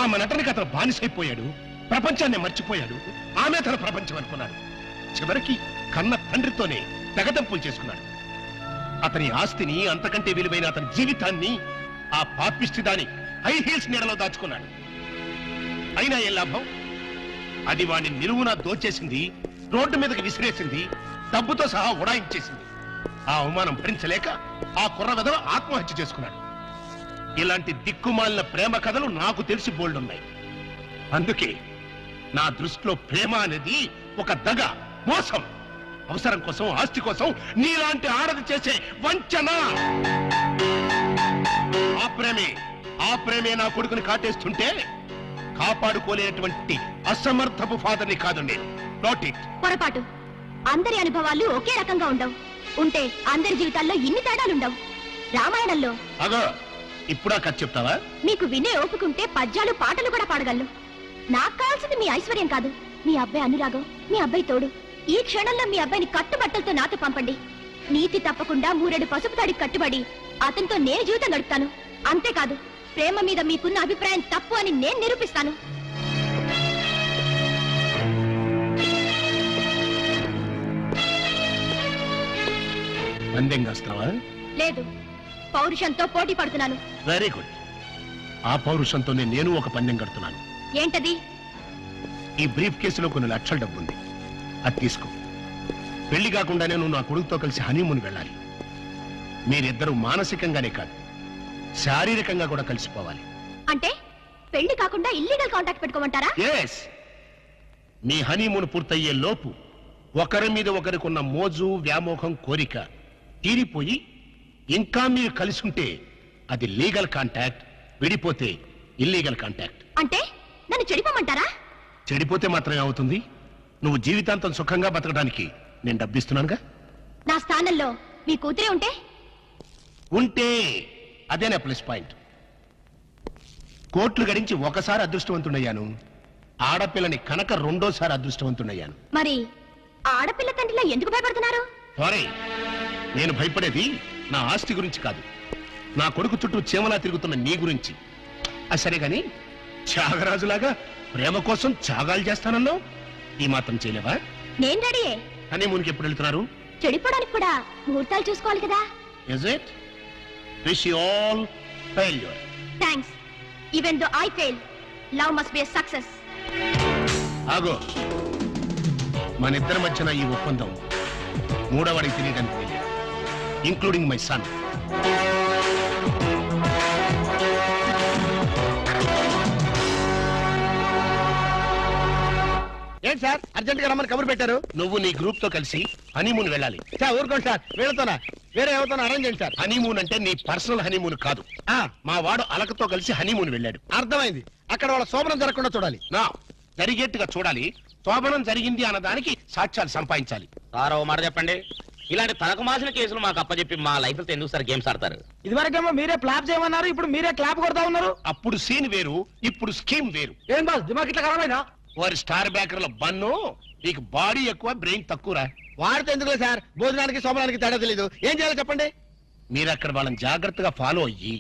ఆమె నటనకి అతను బానిసైపోయాడు, ప్రపంచాన్ని మర్చిపోయాడు. ఆమె తన ప్రపంచం అనుకున్నాడు. చివరికి కన్న తండ్రితోనే తెగదంపులు చేసుకున్నాడు. అతని ఆస్తిని, అంతకంటే విలువైన అతని జీవితాన్ని ఆ పాపిష్టిదాని హై హీల్స్ నీడలో దాచుకున్నాడు. అయినా ఏ లాభం? అది వాడిని నిలువున దోచేసింది, రోడ్డు మీదకి విసిరేసింది, డబ్బుతో సహా ఉడాయించేసింది. ఆ అవమానం భరించలేక ఆ కుర్ర వెధవ ఆత్మహత్య చేసుకున్నాడు. ఇలాంటి దిక్కుమాలిన ప్రేమ కథలు నాకు తెలిసి బోల్డున్నాయి. అందుకే నా దృష్టిలో ప్రేమ అనేది ఒక దగ, మోసం. అవసరం కోసం, ఆస్తి కోసం నీలాంటి ఆడది చేసే వంచన. ఆ ప్రేమే నా కొడుకుని కాటేస్తుంటే కాపాడుకోలేనటువంటి అసమర్థపు ఫాదర్ని కాదు నేను. Not it. పొరపాటు. అందరి అనుభవాలు ఒకే రకంగా ఉండవు. ఉంటే అందరి జీవితాల్లో ఇన్ని తేడాలుండవు. రామాయణంలో అగో ఇప్పుడా కథ చెప్తావా? మీకు వినే ఓపుకుంటే పద్యాలు పాటలు కూడా పాడగలను. నాకు కావాల్సింది మీ ఐశ్వర్యం కాదు, మీ అబ్బాయి అనురాగం, మీ అబ్బాయి తోడు. ఈ క్షణంలో మీ అబ్బాయిని కట్టుబట్టలతో నాతో పంపండి. నీతి తప్పకుండా 3 పసుపు తాడికి కట్టుబడి అతనితో నేను జీవితం గడుపుతాను. అంతేకాదు, ప్రేమ మీద మీకున్న అభిప్రాయం తప్పు అని నేను నిరూపిస్తాను. పందెం కాస్తావా? లేదు, పౌరుషంతో పోటీ పడుతున్నాను. Very good. ఆ పౌరుషంతోనే నేను ఒక పందెం కడుతున్నాను. ఏంటది? ఈ బ్రీఫ్ కేసులో కొన్ని లక్షల డబ్బుంది, అది తీసుకో. పెళ్లి కాకుండానే నువ్వు నా కొడుకుతో కలిసి హనీమూన్ వెళ్ళాలి. మీరిద్దరూ మానసికంగానే కాదు, శారీరకంగా కూడా కలిసిపోవాలి. అంటే పెళ్లి కాకుండా ఇల్లీగల్ కాంటాక్ట్ పెట్టుకోమంటారా? ఎస్. మీ హనీమూన్ పూర్తయ్యే లోపు ఒకరి మీద ఒకరికున్న మోజు, వ్యామోహం, కోరిక తీరిపోయి ఇంకా మీరు కలిసి ఉంటే అది లీగల్ కాంటాక్ట్, విడిపోతే ఇల్లీగల్ కాంటాక్ట్. అంటే నన్ను చెడిపోమంటారా? చెడిపోతే మాత్రమే అవుతుంది. నువ్వు జీవితాంతం సుఖంగా బతకడానికి నేను డబ్బిస్తున్నానుగా. నా స్థానంలో మీ కూతురే ఉంటే అదేనా ప్లస్ పాయింట్. కోట్లు గడించి ఒకసారి అదృష్టవంతుడయ్యాను, ఆడపిల్లని కనుక 2వ అదృష్టవంతుడయ్యాను. మరి ఆడపిల్ల తండ్రిలో ఎందుకు భయపడుతున్నారు? సారీ, నేను భయపడేది నా ఆస్తి గురించి కాదు, నా కొడుకు చుట్టూ చీమలా తిరుగుతున్న నీ గురించి. సరే గాని త్యాగరాజులాగా ప్రేమ కోసం త్యాగాలు చేస్తానన్నావు, ఈ మాత్రం చేయలేవా? నేను రెడీయే. హనీమూన్కి ఎప్పుడు వెళ్తున్నారు? చెడిపోవడానికి కూడా ముహూర్తాలు చూసుకోవాలి కదా. Is it? Wish you all failure. Thanks. Even though I fail, love must be a success. ఆగో, మన ఇద్దరి మధ్యన ఈ ఒప్పందం 3వవాడికి తెలియడానికి తెలియదు, ఇంక్లూడింగ్ మై సన్. ఏంటి సార్ అర్జెంట్ గా రమ్మని కబురు పెట్టారు? నువ్వు నీ గ్రూప్ తో కలిసి హనీమూన్ వెళ్ళాలి. సార్ ఊరుకోండి సార్, వీళ్ళతోనా వేరే ఎవరితోనా అరేంజ్ చేయండి సార్. హనీమూన్ అంటే నీ పర్సనల్ హనీమూన్ కాదు. మా వాడు అలకతో కలిసి హనీమూన్ వెళ్ళాడు. అర్థమైంది. అక్కడ వాళ్ళ శోభనం జరగకుండా చూడాలి. నా జరిగేట్టుగా చూడాలి. శోభనం జరిగింది అన్నదానికి సాక్ష్యాలు సంపాదించాలి. సార్ ఓ మాట చెప్పండి, ఇలాంటి తలకు మాసిన కేసులు మాకు అప్పచెప్పి మా లైఫ్ తో ఎందుకు సార్ గేమ్స్ ఆడతారు? ఇదివరకేమో మీరే క్లాప్ చేయమన్నారు, ఇప్పుడు మీరే క్లాప్ కొడతా ఉన్నారు. అప్పుడు సీన్ వేరు, ఇప్పుడు స్కీమ్ వేరు. ఏం బాస్ దిమాగ్ ఇట్లా ఖరాబైనా? వారి స్టార్ బ్యాకర్ల బన్ను, నీకు బాడీ ఎక్కువ బ్రెయిన్ తక్కువరా. వాడితే ఎందుకులే సార్, భోజనానికి శోభనానికి తేడా తెలీదు. ఏం చేయాలో చెప్పండి. మీరు అక్కడ వాళ్ళని జాగ్రత్తగా ఫాలో అయ్యి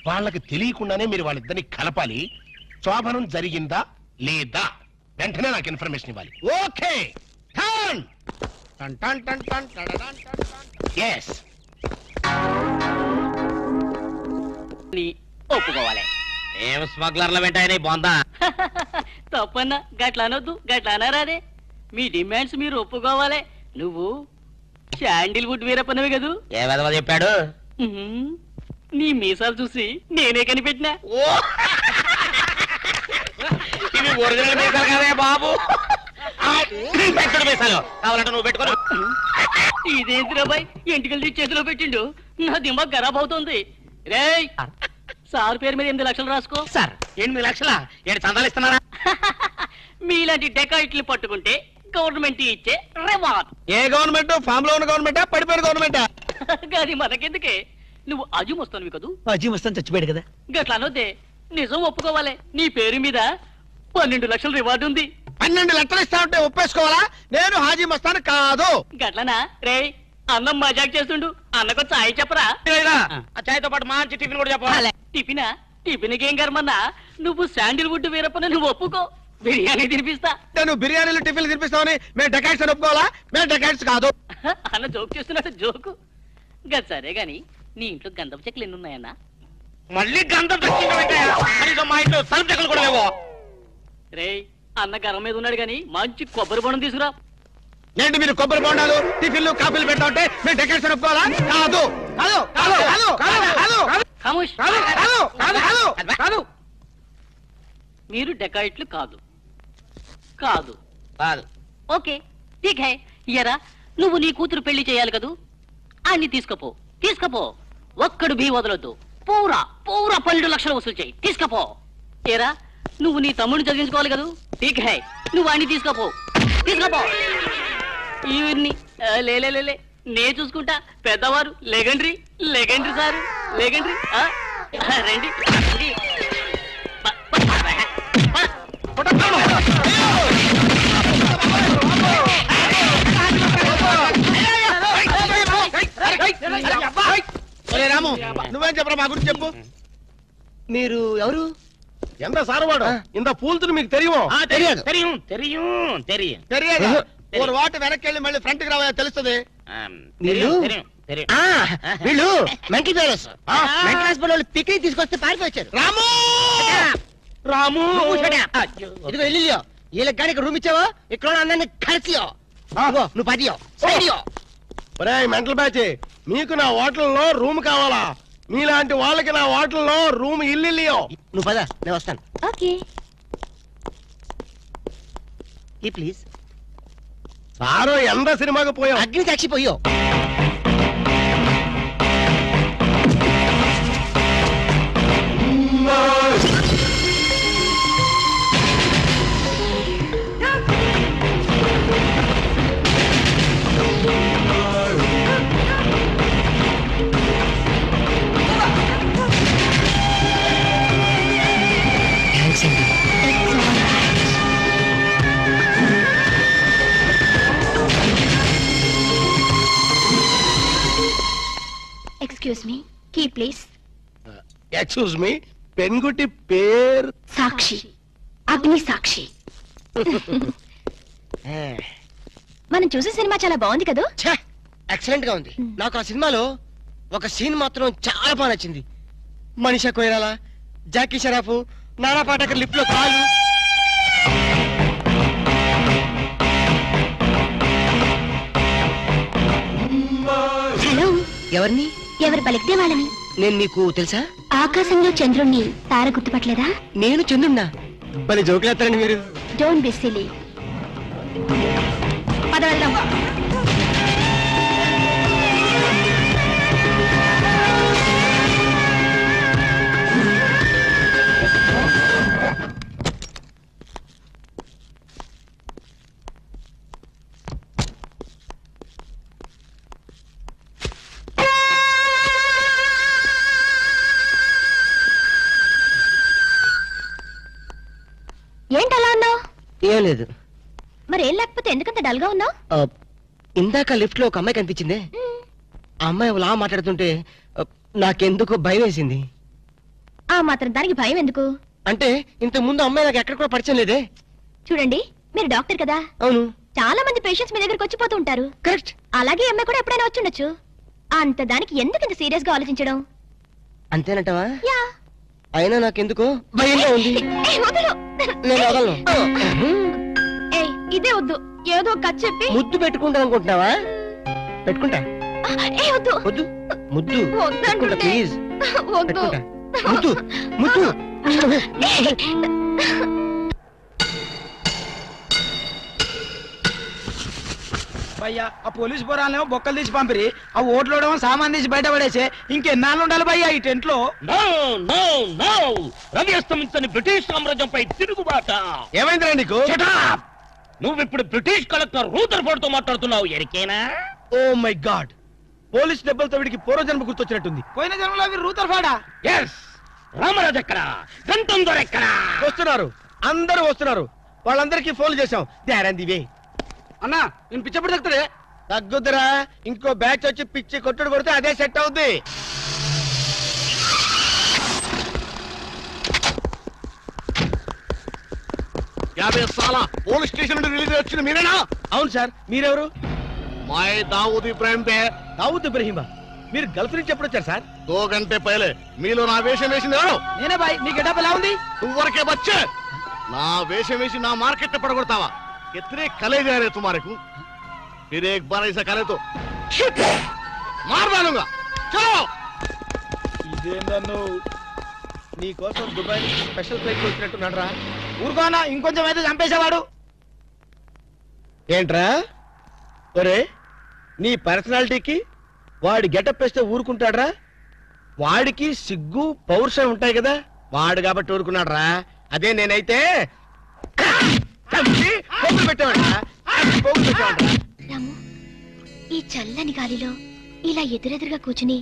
వాళ్ళకి తెలియకుండానే మీరు వాళ్ళిద్దరిని కలపాలి. శోభనం జరిగిందా లేదా వెంటనే నాకు ఇన్ఫర్మేషన్ ఇవ్వాలి. ఓకే. ఒప్పుకోవాలి. ఏం స్మగ్లర్ల వెంటాయని బాగుందా? తప్పన్నా గట్ల అనొద్దు, గట్ల అనరాదే. మీ డిమాండ్స్ మీరు ఒప్పుకోవాలి. నువ్వు శాండిల్వుడ్ వీరప్పనవి కదూ? ఏ విధవ చెప్పాడు? నీ మీసాలు చూసి నేనే కనిపెట్టినా. ఇవి ఒరిజినల్ మీసాలు కదే బాబు. మీసాలు కావాలంటే నువ్వు పెట్టుకో. ఇదేంటి బాయ్, ఎంటికలు చేతిలో పెట్టిండు. నా దిమాగ్ ఖరాబ్ అవుతుంది. రేయ్, సార్ పేరు మీద 8 లక్షలు రాసుకో. సార్ 8 లక్షలా? ఏడు చందాలు ఇస్తున్నారా? మీలాంటి డెకాయిట్లు పట్టుకుంటే గవర్నమెంట్ ఇచ్చే రివార్డ్. ఏ గవర్నమెంట్? ఫామ్ లో ఉన్న గవర్నమెంటా, పడిపోయిన గవర్నమెంటా? అది మనకెందుకే, నువ్వు అజీ వస్తాను కదూ. అజీ వస్తాను చచ్చిపోయాడు కదా. గట్లా అనొద్దే, నిజం ఒప్పుకోవాలి. నీ పేరు మీద 12 లక్షల రివార్డు ఉంది. 12 లక్షలు ఇస్తా ఉంటే ఒప్పేసుకోవాలా? నేను హాజీ మస్తాను కాదు. గట్లనా రే? అన్నం మజాక్ చేస్తుండు. అన్నకు చాయ్ చెప్పరా? ఆ చాయ్తో పాటు మంచి టిఫిన్ కూడా చెప్పాలి. టిఫినా? టిఫిన్కి ఏం కర్మన్నా? నువ్వు శాండిల్వుడ్ వీరప్పని నువ్వు ఒప్పుకో, బిర్యానీ తినిపిస్తా. నువ్వు బిర్యానీలు టిఫిన్లు తినిపిస్తావని మేము డెకాట్స్ అని ఒప్పుకోవాలా? మేము డెకాట్స్ కాదు. అన్న జోక్ చేస్తున్నట్టు జోకు. గది సరే గాని నీ ఇంట్లో గంధపు చెక్కలు ఎన్ని ఉన్నాయన్నా? మళ్ళీ గంధం మా ఇంట్లో తలుపు చెక్కలు కూడా లేవో. రే అన్న గరం మీద ఉన్నాడు గాని మంచి కొబ్బరి బొండం తీసుకురా. ఏంటి మీరు కొబ్బరి బొండాలు టిఫిన్లు కాఫీలు పెట్టా ఉంటే మేము డెకాట్స్ అని ఒప్పుకోవాలా? కాదు కాదు కాదు కాదు కాదు ఖమోష్. కాదు కాదు కాదు కాదు. మీరు డెకాయిట్లు కాదు కాదు కాదు. ఓకే ఠీక్ హై. ఇయరా నువ్వు నీ కూతురు పెళ్లి చేయాలి కదూ, అన్ని తీసుకపో తీసుకపో. ఒక్కడు భీ వదలొద్దు. పూరా పూరా 12 లక్షలు వసూలు చేయి. తీసుకపో. ఏరా నువ్వు నీ తమ్ముడిని చదివించుకోవాలి కదూ, ఠీక్ హై. నువ్వు అన్ని తీసుకపో తీసుకపో. ఇవన్నీ లే నే చూసుకుంటా. పెద్దవారు లెగండ్రీ లెగండ్రీ సారు లెగండ్రీ. రండి రండి. రాము నువ్వేం చెప్పరా మా గురించి చెప్పు. మీరు ఎవరు? ఎంత సారవాడు ఇంత పూల్తులు మీకు తెలియమో? తెలియదు தெரியும் தெரியும் தெரியும் తెలియదు. ఒక వాటి వెనక్కి వెళ్ళి మళ్ళీ ఫ్రంట్ కి రావాలి తెలుస్తుంది. వీళ్ళు మెంటల్ ఫెలోస్. మెంటల్ హాస్పిటల్ వాళ్ళు పిక్నిక్ తీసుకొస్తే పారిపోయి వచ్చారు. రాము రాము ఇదిగో వెళ్ళియో వీళ్ళకి కానీ రూమ్ ఇచ్చావో ఇక్కడ అందరినీ కలిసియో. నువ్వు పదియో సైడియో. మెంటల్ బ్యాచ్ మీకు నా హోటల్లో రూమ్ కావాలా? మీలాంటి వాళ్ళకి నా హోటల్లో రూమ్ ఇల్లు. నువ్వు పద నేను వస్తాను. Okay please. సారో ఎంత సినిమాకి పోయావు? అగ్ని సాక్షి పోయో. Excuse me, key please. Excuse me, పెన్గుటి పేరు సాక్షి, అగ్ని సాక్షి. మనం చూసే సినిమా చాలా బాగుంది కదా? ఎక్సలెంట్ గా ఉంది. నాకు ఆ సినిమాలో ఒక సీన్ మాత్రం చాలా బాగా నచ్చింది. మనీషా కొయిరాలా, జాకీ షరాఫ్, నానా పాటకర్ లిఫ్ట్ లో కాలు. హలో, ఎవరిని? ఎవరు పలికితే వాళ్ళని. నేను నీకు తెలుసా? ఆకాశంలో చంద్రుణ్ణి తార గుర్తుపట్టలేదా? నేను చంద్రున్నా. భలే జోకులేస్తారండి మీరు. Don't be silly. పద వెళ్దాం. ఏంటలా అన్నావు? ఏం లేదు. మరి ఏం లేకపోతే ఎందుకంత డల్ గా ఉన్నావు? ఇందాక లిఫ్ట్ లో ఒక అమ్మాయి కనిపించింది. ఆ అమ్మాయి అలా మాట్లాడుతుంటే నాకెందుకు భయం వేసింది. ఆ మాత్రం దానికి భయం ఎందుకు? అంటే ఇంత ముందు అమ్మాయి నాకు ఎక్కడ కూడా పరిచయం లేదే. చూడండి, మీరు డాక్టర్ కదా. అవును. చాలా మంది పేషెంట్స్ మీ దగ్గరకు వచ్చిపోతూ ఉంటారు. కరెక్ట్. అలాగే అమ్మాయి కూడా ఎప్పుడైనా వచ్చి ఉండొచ్చు. అంత దానికి ఎందుకు ఇంత సీరియస్ గా ఆలోచించడం? అంతేనంటవా? యా. అయినా నాకెందుకు భయంగా ఉంది. నేను వదలను. ఇదే వద్దు, ఏదో కథ చెప్పి ముద్దు పెట్టుకుంటాను అనుకుంటున్నావా? పెట్టుకుంటా. వద్దు వద్దు, ముద్దు పెట్టుకుంటా ప్లీజ్. పెట్టుకుంటా. ముద్దు ముద్దు. భయ్యా ఆ పోలీసు పోరాలేమో బొక్కలు తీసి పంపిరి, ఆ ఓట్లోడేమో సామాన్ తీసి బయట పడేసే. ఇంకెన్నాళ్ళు ఉండాలి భయ్యా ఈ టెంట్ లో? రవి అస్తమించని బ్రిటిష్ సామ్రాజ్యంపై తిరుగుబాట. ఏమైందిరా నీకు? నువ్వు ఇప్పుడు బ్రిటిష్ కలెక్టర్ రూదర్ఫోర్డ్ తో మాట్లాడుతున్నావు. ఎరికేనా? ఓ మై గాడ్, పోలీస్ దెబ్బలతో వీడికి పూర్వజన్మ గుర్తొచ్చినట్టుంది. పోయిన జన్మలో రూదర్ఫోర్డా? ఎస్, రామరాజు ఎక్కడా? గంటం దొర ఎక్కడా? వస్తున్నారు, అందరూ వస్తున్నారు. వాళ్ళందరికీ ఫోన్ చేశాం. దివే అన్నా నేను పిచ్చప్పుడు తగ్గుతాడే. తగ్గుద్దురా, ఇంకో బ్యాచ్ వచ్చి పిచ్చి కొట్టుడు కొడితే అదే సెట్ అవుద్ది. పోలీస్ స్టేషన్ నుండి రిలీజ్ వచ్చిన మీరేనా? అవును సార్, మీరెవరు? మాయ్ దావూద్ ఇబ్రాహిం తే. దావూద్ ఇబ్రహీమా, మీరు గల్ఫ్ నుంచి ఎప్పుడు వచ్చారు సార్? 2 గంటే పైలే. మీలో నా వేషం వేసింది ఎవరు? నేనే బాయ్. మీ గెటప్ ఎలా ఉంది? నువ్వరకే బచ్చే. నా వేషం వేసి నా మార్కెట్ పడగొడతావా? ఎత్రే కలే जा रहे तुम्हारे को? फिर एक बार ऐसा करे तो मार डालूंगा. चलो. ఇదేందన్ను నీ కోసం దుబాయ్ నుంచి స్పెషల్ ఫ్లైట్ వచ్చినట్టున్నాడు రా. ఊరుకోనా, ఇంకొంచెం అయితే చంపేసేవాడు. ఏంట్రా ఒరే, నీ పర్సనాలిటీకి వాడి గెటప్ వేస్తే ఊరుకుంటాడ్రా? వాడికి సిగ్గు పౌరుషం ఉంటాయి కదా, వాడు కాబట్టి ఊరుకున్నాడు రా. అదే నేనైతే పెట్టేవాడు. రాము, ఈ చల్లని గాలిలో ఇలా ఎదురెదురుగా కూర్చుని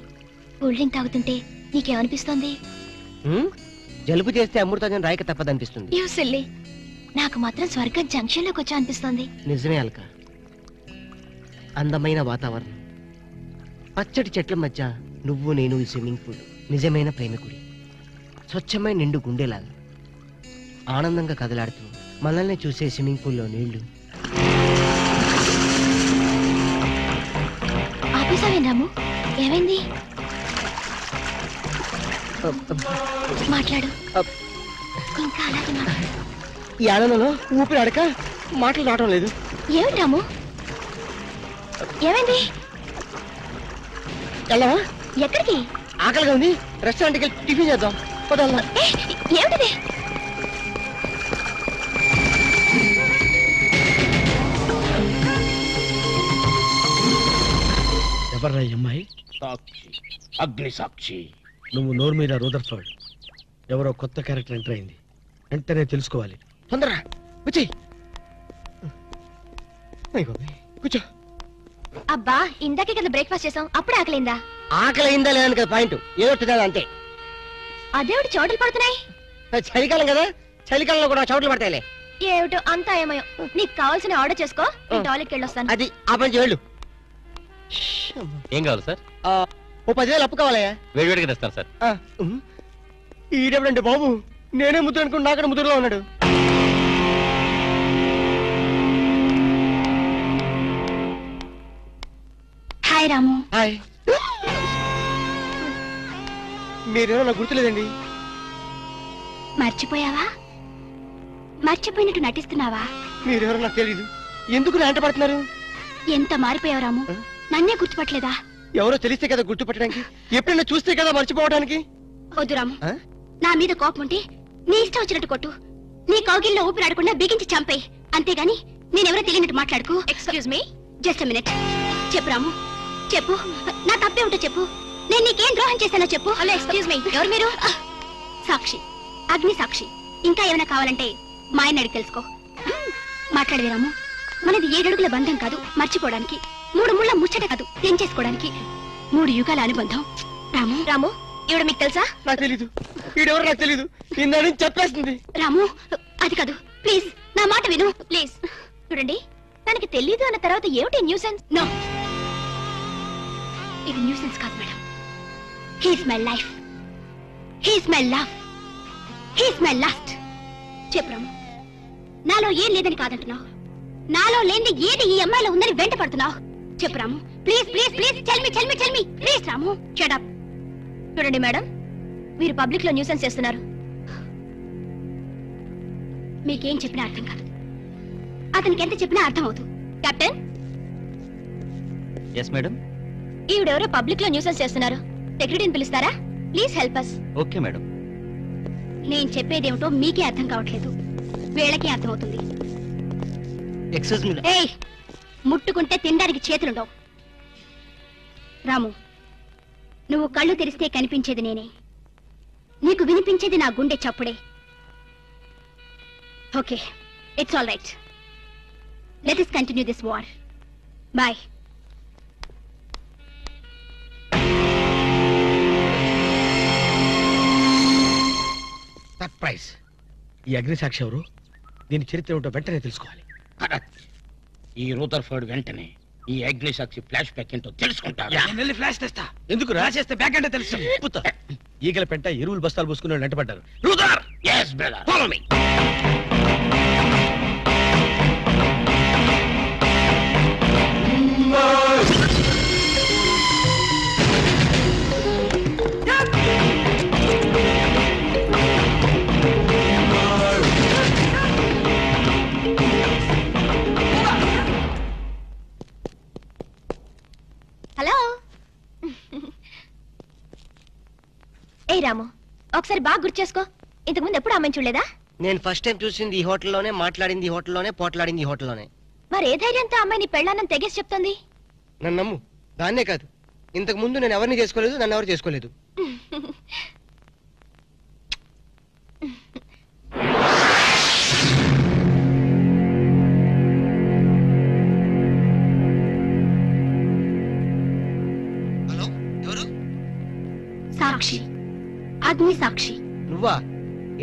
కూల్ డ్రింక్ తాగుతుంటే నీకేమనిపిస్తోంది? జలుబు చేస్తే అమృతం రాయక తప్పదనిపిస్తుంది. యూ సిల్లీ, నాకు మాత్రం స్వర్గం జంక్షన్ లోకి వచ్చా అనిపిస్తోంది. నిజమే అల్క, అందమైన వాతావరణం, పచ్చటి చెట్ల మధ్య నువ్వు నేను ఈ స్విమ్మింగ్ పూల్, నిజమైన ప్రేమికుడి, స్వచ్ఛమైన నిండు గుండెలాగా ఆనందంగా కదలాడుతూ మనల్ని చూసే స్విమ్మింగ్ పూల్లో నీళ్లు. ఆపేసావేం రాము? ఏమైంది? మాట్లాడు, ఇంకా అలాగే మాట్లాడు. ఈ ఆనందంలో ఊపిరి అడక మాటలు రావడం లేదు. ఏమిటి రాము, ఏమైంది? వెళ్ళవా? ఎక్కడికి? ఆకలిగా ఉంది, రెస్టారెంట్కి వెళ్ళి టిఫిన్ చేద్దాం. ఏమిటిది? ఎవర్రా ఈ అమ్మాయి? సాక్షి, అగ్ని సాక్షి. నువ్వు నోరు మీద రూదర్ఫర్డ్. ఎవరో కొత్త క్యారెక్టర్ ఎంటర్ అయింది, వెంటనే తెలుసుకోవాలి. తొందరగా వచ్చి కూర్చో. అబ్బా, ఇందాకే కదా బ్రేక్ఫాస్ట్ చేసాం, అప్పుడు ఆకలిందా? ఆకలి అయిందా లేదని కదా పాయింట్, ఏదో తినాలి అంతే. అదేమిటి చోటలు పడుతున్నాయి? చలికాలం కదా, చలికాలంలో కూడా చోట్లు పడతాయిలే. ఏమిటో అంతా ఏమయో. నీకు కావాల్సిన ఆర్డర్ చేసుకో, నేను టాయిలెట్కి వెళ్ళొస్తాను. అది ఆ పని వెళ్ళు. ఏం కావాలి సార్? ఓ 10,000 అప్పు కావాలయ్యా. వేడివేడిగా తెస్తాను సార్. ఈడెవడండి బాబు, నేనే ముద్దు అనుకుని నాకడ ముద్దులో ఉన్నాడు. హాయ్ రాము. హాయ్. మీరేమో నాకు గుర్తులేదండి. మర్చిపోయావా? మర్చిపోయినట్టు నటిస్తున్నావా? మీరెవరో నాకు తెలీదు. ఎందుకు నా వెంట పడుతున్నారు? ఎంత మారిపోయావు రాము, నన్నే గుర్తుపట్టలేదా? ఎవరో తెలిస్తే కదా గుర్తుపట్టడానికి, ఎప్పుడైనా చూస్తే కదా మర్చిపోవడానికి. వద్దు రాము, నా మీద కోపం ఉంటే నీ ఇష్టం వచ్చినట్టు కొట్టు, నీ కౌగిల్లో ఊపిరాడకుండా బిగించి చంపేయి. అంతేగాని నేనెవరో తెలియనట్టు మాట్లాడుకో. Excuse me, just minute. చెప్పు రాము, చెప్పు, నా తప్పే ఉంటే చెప్పు. నేను నీకేం ద్రోహం చేశానో చెప్పు. హలో, ఎక్స్క్యూజ్ మీ, ఎవరు మీరు? సాక్షి, అగ్ని సాక్షి. ఇంకా ఏమైనా కావాలంటే మా ఆయన అడిగి తెలుసుకో. మాట్లాడేది రాము, మనది 7 అడుగుల బంధం కాదు మర్చిపోవడానికి, 3 ముళ్ళ ముచ్చట కాదు తెంచేసుకోవడానికి, 3 యుగాల అనుబంధం. రాము, రాము, ఇవిడ మీకు తెలుసా? నాకు తెలీదు. ఈడెవరు నాకు తెలీదు, ఇందని చెప్పేస్తుంది. రాము, అది కాదు, ప్లీజ్ నా మాట విను, ప్లీజ్. చూడండి, తనకి తెలీదు అన్న తర్వాత ఏమిటి న్యూసెన్స్? నో, ఇది న్యూసెన్స్ కాదు madam. He's my life, he's my love, he's my last. చెప్పు రాము, నాలో ఏం లేదని కాదంటున్నావు, నాలో లేని ఏది ఈ అమ్మాయిలో ఉందని వెంట పడుతున్నావు. చెప్పు Ramu, please please please, tell me tell me tell me please. Ramu, shut up. చూడండి మేడం, మీరు పబ్లిక్ లో న్యూసెన్స్ చేస్తున్నారు. మీకేం చెప్పినా అర్థం కాదు, అతనికి ఎంత చెప్పినా అర్థం అవుతుంది. కెప్టెన్. Yes madam. ఈవిడెవరో పబ్లిక్ లో న్యూసెన్స్ చేస్తున్నారు, సెక్రటరీని పిలుస్తారా? Please help us. Okay madam. నేను చెప్పేదేమిటో మీకే అర్థం కావట్లేదు, వీళ్ళకి అర్థమవుతుంది. Excuse me. ఏయ్, ముట్టుకుంటే తినడానికి చేతులుండవు. రాము, నువ్వు కళ్ళు తెరిస్తే కనిపించేది నేనే, నీకు వినిపించేది నా గుండె చప్పుడే. Okay, it's all right. Let us continue this war. Bye. Surprise. ఈ అగ్నిసాక్షి ఎవరు, దీని చరిత్ర ఏమిటో వెంటనే తెలుసుకోవాలి. ఈ రూదర్ఫర్డ్ వెంటనే ఈ అగ్నిసాక్షి ఫ్లాష్ బ్యాక్ ఏంటో తెలుసుకుంటాడు. నేను వెళ్ళి ఫ్లాష్ తెస్తా. ఎందుకు చేస్తే బ్యాక్ అంటే తెలుసు. ఈగల పెంట ఎరువులు బస్తాలు పోసుకుని వాళ్ళు వెంటబడ్డారు. రూదర్, yes brother, follow me. Hello. ఏ రాము, ఒకసారి బాగా గుర్తు చేసుకో. ఇంతకుముందు ఎప్పుడు అమ్మాయిని చూడలేదా? నేను ఫస్ట్ టైం చూసింది ఈ హోటల్లోనే, మాట్లాడింది ఈ హోటల్లోనే, పోట్లాడింది ఈ హోటల్లోనే. మరి ఏ ధైర్యంతో అమ్మాయిని పెళ్ళానని తెగేసి చెప్తుంది? నన్ను నమ్ము. దాన్నే కాదు, ఇంతకు ముందు నేను ఎవరిని చేసుకోలేదు, నన్ను ఎవరు చేసుకోలేదు. సాక్షి, అగ్ని సాక్షి. నువ్వా?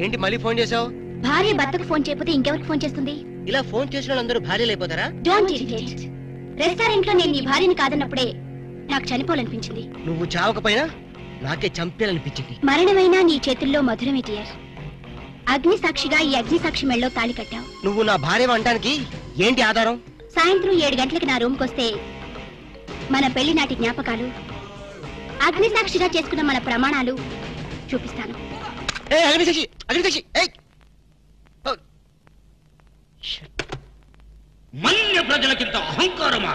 ఏంటి మళ్ళీ ఫోన్ చేసావు? భార్య భర్తకు ఫోన్ చేయకపోతే ఇంకెవరికి ఫోన్ చేస్తుంది? ఇలా ఫోన్ చేసిన వాళ్ళందరూ భార్యలు అయిపోతారా? Don't irritate. రెస్టారెంట్ లో నేను నీ భార్యని కాదన్నప్పుడే నాకు చనిపోవాలనిపించింది. నువ్వు చావకపోయినా నాకే చంపేయాలనిపించింది. మరణమైనా నీ చేతుల్లో మధురమే డియర్. అగ్ని సాక్షిగా ఈ అగ్ని సాక్షి మెళ్ళలో తాళి కట్టావు. నువ్వు నా భార్య అంటానికి ఏంటి ఆధారం? సాయంత్రం 7 గంటలకి నా రూమ్కి వస్తే మన పెళ్లి నాటి జ్ఞాపకాలు, అగ్ని సాక్షిగా చేసుకున్న మన ప్రమాణాలు చూపిస్తాను. మన్య ప్రజలకింత అహంకారమా?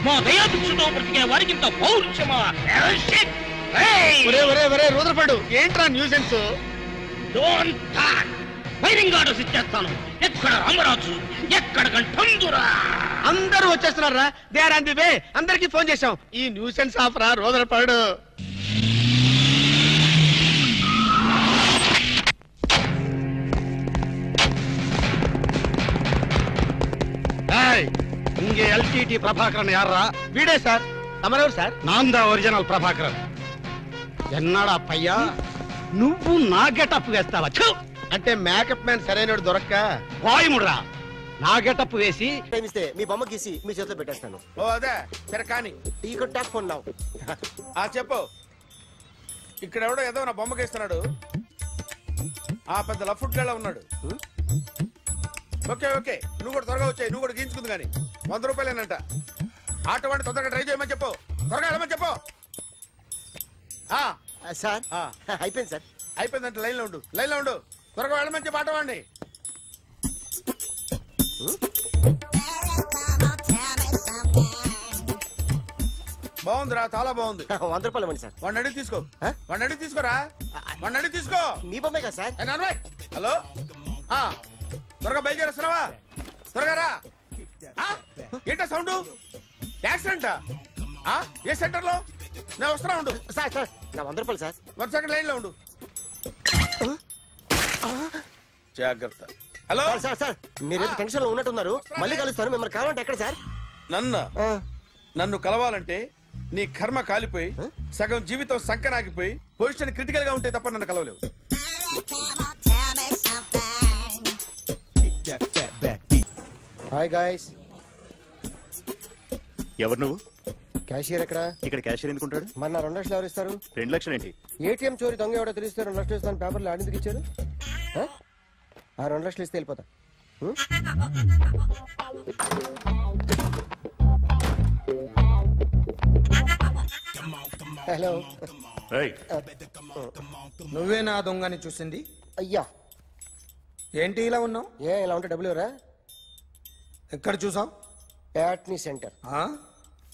మా దయాభిక్షతో బ్రతికే వారికింత పౌరుషమా? రూదర్ఫర్డ్, ఏంట్రా nuisance? Don't talk. Firing orders ఇచ్చేస్తాను. ఎక్కడ రామరాజు, ఎక్కడ గంటందురా? అందరూ వచ్చేస్తున్నారా? They are on the way. అందరికి ఫోన్ చేశాం. ఈ న్యూసెన్స్ ఆఫ్ రా రూదర్ఫర్డ్. இங்கே எல்டிடி பிரபாகரன் யாரா? వీడే సార్. తమరెవరు సార్? நான் தான் ఒరిజినల్ ప్రభాకరన్. ఎన్నాడా పయ్యా నువ్వు నా గెటప్ వేస్తావా? అంటే మేకప్ మ్యాన్ సరైనడు దొరక్క వాయుముడ్రా. నా గెటప్ వేసి ప్రేమిస్తే మీ బొమ్మ గీసి మీ చేతిలో పెట్టేస్తాను. ఓ అదే సరే కానీ ఈ టాక్ ఫోన్ నావు. చెప్పు. ఇక్కడ ఎవడో ఏదో నా బొమ్మ గీస్తున్నాడు. ఆ పెద్ద లఫుట్ గళ్ళ ఉన్నాడు. ఓకే ఓకే, నువ్వు కూడా త్వరగా వచ్చాయి. నువ్వు కూడా గీంచుకుంది కానీ 100 రూపాయలేనంట. ఆటో వాడిని తొందరగా ట్రై చేయమని చెప్పు. త్వరగా వెళ్ళమని చెప్పు. సార్ అయిపోయింది సార్. అయిపోయిందంటే లైన్లో ఉండు, లైన్లో ఉండు. త్వరగా వెళ్ళమని చెప్పు ఆటో వాడిని. బాగుందిరా, చాలా బాగుంది. 100 రూపాయలు ఇవ్వండి సార్. వాడిని అడిగి తీసుకో. వాడిని అడిగి తీసుకోరా. వాడిని అడిగి తీసుకో. మీ బొమ్మే కదా సార్. హలో, త్వరగా బయలుదేరేస్తున్నావా? త్వరగా రా. ఏంటా సౌండ్? యాక్సిడెంటా? ఏ సెంటర్ లో? నేను వస్తున్నా ఉండు. సార్ సార్ నా 100 రూపాయలు సార్. 1 సెకండ్ లైన్ లో ఉండు. జాగ్రత్త. Hello sir. సార్ మీరు టెన్షన్ లో ఉన్నట్టున్నారు. మళ్ళీ కలుస్తాను. మిమ్మల్ని కావాలంటే ఎక్కడ సార్? నన్ను కలవాలంటే నీ కర్మ కాలిపోయి సగం జీవితం సంకనాగిపోయి పొజిషన్ క్రిటికల్ గా ఉంటే తప్ప నన్ను కలవలేవు. Hi guys. ఎవరు నువ్వు? క్యాషియర్ ఎక్కడ? ఇక్కడ క్యాషియర్ ఎందుకుంటాడు? మన 2 లక్షలు ఎవరు ఇస్తారు? 2 లక్షలు ఏంటి? ఏటీఎం చోరీ దొంగ ఎవడో తెలిస్తే 2 లక్షలు ఇస్తాను పేపర్లు ఆడిందుకు ఇచ్చారు. ఆ 2 లక్షలు ఇస్తే వెళ్ళిపోతా. హలో. నువ్వే నా దొంగని చూసింది? అయ్యా ఏంటి ఇలా ఉన్నావు? ఇలా ఉంటే డబ్బులు ఎవరా? ఎక్కడ చూసావు? ప్యాట్నీ సెంటర్.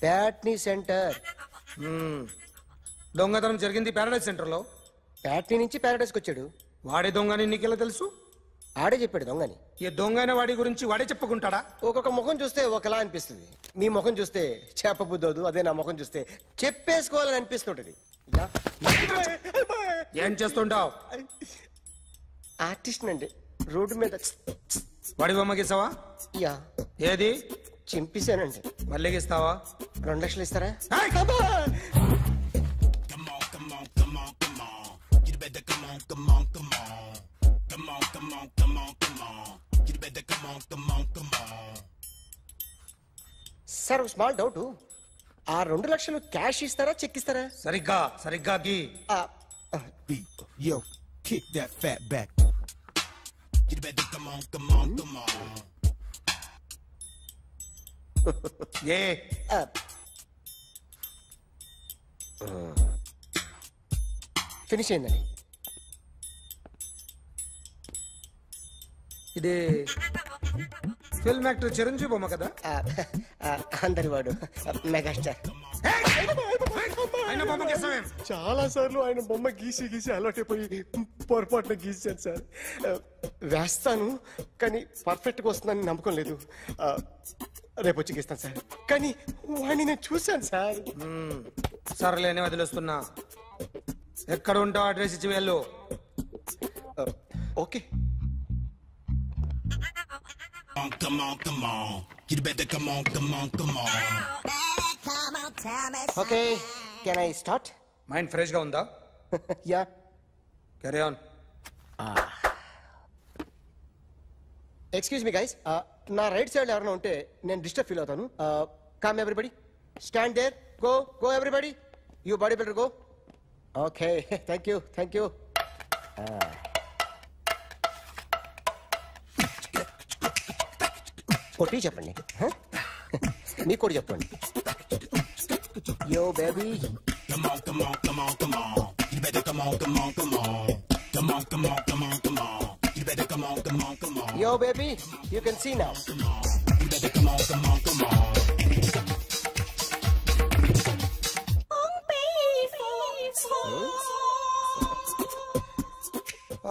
ప్యాట్నీ సెంటర్. దొంగతనం జరిగింది ప్యారడైజ్ సెంటర్ లో. ప్యాట్నీ నుంచి ప్యారడైజ్కి వచ్చాడు. వాడే దొంగని నీకెలా తెలుసు? ఆడే చెప్పాడు దొంగని. ఈ దొంగైన వాడి గురించి వాడే చెప్పుకుంటాడా? ఒక్కొక్క ముఖం చూస్తే ఒకలా అనిపిస్తుంది. మీ ముఖం చూస్తే చెప్పబుద్దోదు. అదే నా ముఖం చూస్తే చెప్పేసుకోవాలని అనిపిస్తుంటది. ఏం చేస్తుంటావు? ఆర్టిస్ట్ అండి. రోడ్డు మీద వాడి బొమ్మ గీసావా? యా. ఏది? చింపేశానండి. మళ్ళీ గీస్తావా? 2 లక్షలు ఇస్తారా? సార్ స్మాల్ డౌట్, ఆ 2 లక్షలు క్యాష్ ఇస్తారా చెక్ ఇస్తారా? సరిగ్గా గీ. Yo, kick that fat back. You better come on. Finish అయిందండి. ఇది ఫిల్మ్ యాక్టర్ చిరంజీవి బొమ్మ కదా? అందరి వాడు మెగాస్టార్. ఆయన బొమ్మ గీసావేం? చాలా సార్లు ఆయన బొమ్మ గీసి అలవాటైపోయి పొరపాటున గీసాను సార్. వేస్తాను కానీ పర్ఫెక్ట్గా వస్తుందని నమ్మకం లేదు. రేపు వచ్చి గీస్తాను సార్. కానీ వాడిని నేను చూశాను సార్. సర్లేని వదిలేస్తున్నా. ఎక్కడ ఉంటావు అడ్రస్ ఇచ్చి వెళ్ళు. Okay. Come on. You better come on. Okay, can I start? Mind fresh గా ఉందా? Yeah, carry on. Excuse me guys, నా రైట్ సైడ్ ఎవరైనా ఉంటే నేను డిస్టర్బ్ ఫీల్ అవుతాను. Come everybody, stand there, go everybody, you bodybuilder go. Okay, thank you. కొట్టి చెప్పండి, మీకు కూడా చెప్పండి. Yo baby, Come on. You better come on. Come on. You better come on. yo baby, you can see now. You better come on.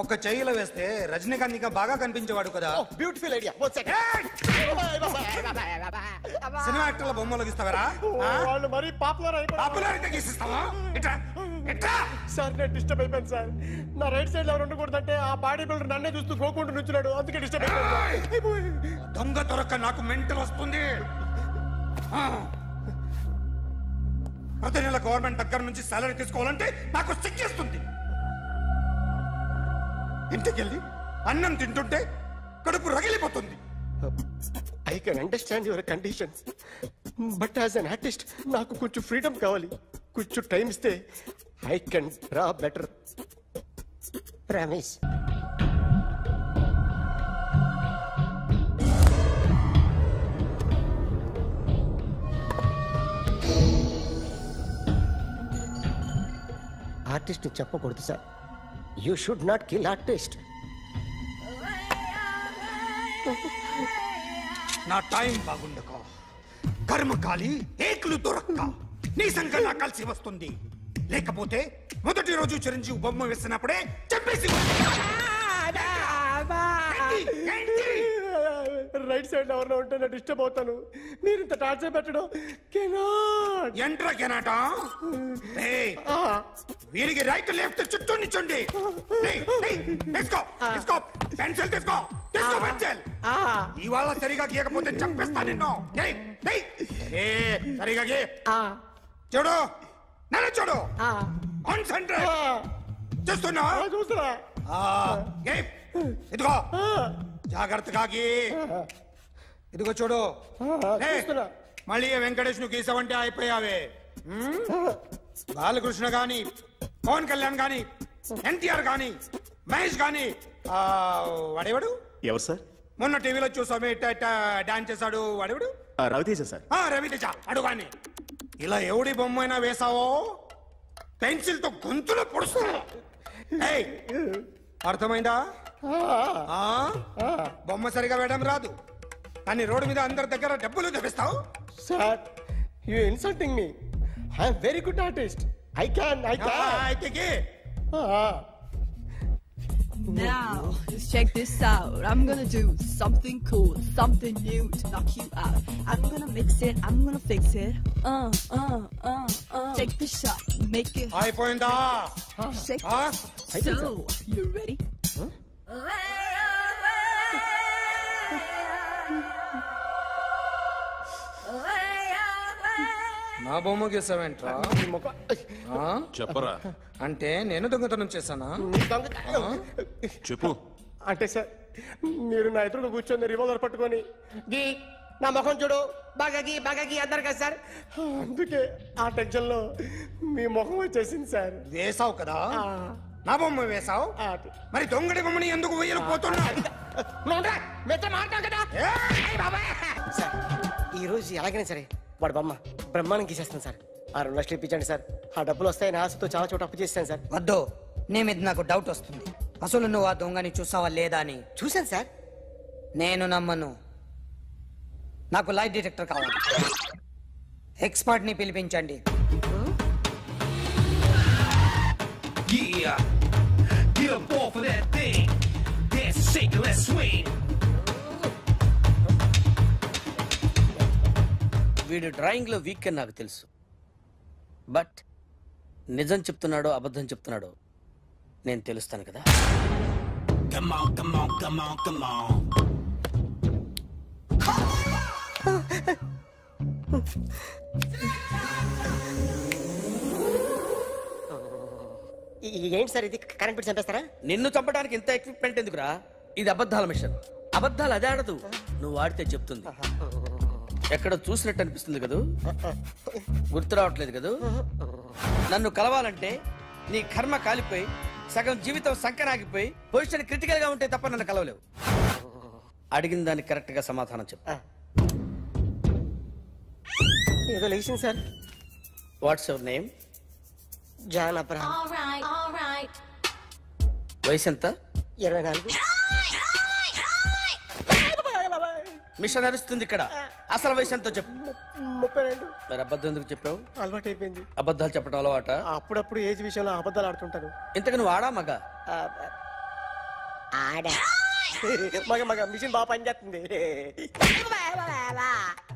ఒక చెయ్యిలో వేస్తే రజనీకాంత్ ఇంకా బాగా కనిపించేవాడు కదా. Beautiful idea. సినిమా యాక్టర్ల బొమ్మలు గీస్తావరా? వాళ్ళు మరీ పాపులారిటీ గీసిస్తావా? సార్ నేను డిస్టర్బ్ అయిపోయాను సార్. నా రైట్ సైడ్ ఎవరు ఉండకూడదంటే ఆ బాడీ బిల్డర్ నన్నే చూస్తూ గోకుంటూ నుంచున్నాడు, అందుకే డిస్టర్బ్ అయిపోయాను. దొంగ దొరక్క నాకు మెంటల్ వస్తుంది. ప్రతి నెల గవర్నమెంట్ దగ్గర నుంచి సాలరీ తీసుకోవాలంటే నాకు సిగ్గేస్తుంది. ఇంటికెళ్ళి అన్నం తింటుంటే కడుపు రగిలిపోతుంది. I can understand your conditions, but as an artist నాకు కొంచెం ఫ్రీడమ్ కావాలి. కొంచెం టైం ఇస్తే I can draw better. Promise. Artist చెప్పకూడదు sir. You should not kill artist. నా టైం బాగుండక కర్మకాలి ఏకులు దొరక్క నీ సంఘం నాకు కలిసి వస్తుంది. లేకపోతే మొదటి రోజు చిరంజీవి బొమ్మ వేసినప్పుడే చెప్పేసి రైట్ సైడ్ ఎవరిలో ఉంటే నేను డిస్టర్బ్ అవుతాను. మీరు ఇంత టార్చర్ పెట్టడం ఎంట్రా కెనాటా. వీరికి రైట్ లెఫ్ట్ చుట్టూ నిచ్చండి. పెన్సిల్ తీసుకో పెన్సిల్. ఇవాళ సరిగా గీయకపోతే చంపేస్తా నిన్ను. సరిగా గీ. చూడు నన్ను చూడు. కాన్సంట్రేట్ చూస్తున్నా. ఇదిగో జాగ్రత్తగా గీ. ఇదిగో చూడు. మళ్ళీ వెంకటేష్ ను గీసావంటే అయిపోయావే. బాలకృష్ణ గాని, పవన్ కళ్యాణ్ గాని, ఎన్టీఆర్ గాని, మహేష్ గాని, వాడేవాడు ఎవరు సార్? మొన్న టీవీలో చూసామే డాన్స్ చేశాడు వాడేవాడు? రవితేజ సార్. రవితేజ అడు గాని. ఇలా ఎవడి బొమ్మ అయినా వేసావో పెన్సిల్ తో గొంతులో పొడుస్తా. అర్థమైందా? బొమ్మ సరిగా వేయడం రాదు కానీ రోడ్డు మీద అందరి దగ్గర డబ్బులు తెప్పిస్తావు. Sir you insulting me. I am very good artist. I can. Now, just check this out. I'm gonna do something cool, something new to knock you out. I'm gonna mix it, I'm gonna fix it. Take the shot, make it. అయిపోయిందా? Shake it. So, you ready? నా బొమ్మ గీసావేంట్రా? చెప్పరా. అంటే నేను దొంగతనం చేశానా? చెప్పు. అంటే సార్ మీరు నా ఎదురుగా కూర్చొని రివాల్వర్ పట్టుకొని గీ నా ముఖం చూడు బాగా గీ అన్నారు కదా సార్, అందుకే ఆ టెన్షన్ లో మీ ముఖం వచ్చేసింది సార్. వేసావు కదా, నా బొమ్మ వేసావు, మరి దొంగడి బొమ్మని ఎందుకు వేయలు పోతున్నా? సార్ ఈ రోజు ఎలాగైనా సరే వాడు బొమ్మ బ్రహ్మాండం గీసేస్తాను సార్. 6 లక్షలు ఇప్పించండి సార్. ఆ డబ్బులు వస్తాయని ఆశతో చాలా చోట అప్పు చేస్తాను సార్. వద్దు, నీ మీద నాకు డౌట్ వస్తుంది. అసలు నువ్వు ఆ దొంగని చూసావా లేదా అని. చూశాను సార్. నేను నమ్మను. నాకు లైట్ డిటెక్టర్ కావాలి. ఎక్స్పర్ట్ ని పిలిపించండి. Yeah, get up off of that thing. Dance and shake and let's swing. వీడు డ్రాయింగ్ లో వీక్ అని నాకు తెలుసు, బట్ నిజం చెప్తున్నాడో అబద్ధం చెప్తున్నాడో నేను తెలుస్తాను కదా. Come on, come on, come on, come on. ఏంటి సార్ ఇది, కరెంట్ బిల్ చంపేస్తారా? నిన్ను చంపడానికి ఇంత ఎక్విప్మెంట్ ఎందుకురా? ఇది అబద్ధాల మిషన్. అబద్ధాలు అదే ఆడదు, నువ్వు ఆడితే చెప్తుంది. ఎక్కడ చూసినట్టు అనిపిస్తుంది కదూ, గుర్తు రావట్లేదు కదూ. నన్ను కలవాలంటే నీ కర్మ కాలిపోయి సగం జీవితం సంకరాగిపోయి పొజిషన్ క్రిటికల్ గా ఉంటే తప్ప నన్ను కలవలేవు. అడిగిన దానికి కరెక్ట్ గా సమాధానం చెప్పు. ఏదో లేచింది sir. What's your name? John Abraham. వయసు ఎంత? 24. మిషన్ నడుస్తుంది ఇక్కడ. అసలు వయసు ఎంతో చెప్పు. 32. మరి అబద్ధం ఎందుకు చెప్పావు? అలవాటు అయిపోయింది. అబద్ధాలు చెప్పడం అలవాట? అప్పుడప్పుడు ఏజ్ విషయంలో అబద్ధాలు ఆడుతుంటాను. ఇంతకు నువ్వు ఆడా మగ? ఆడా. మగ మిషన్ బాగా పనిచేస్తుంది.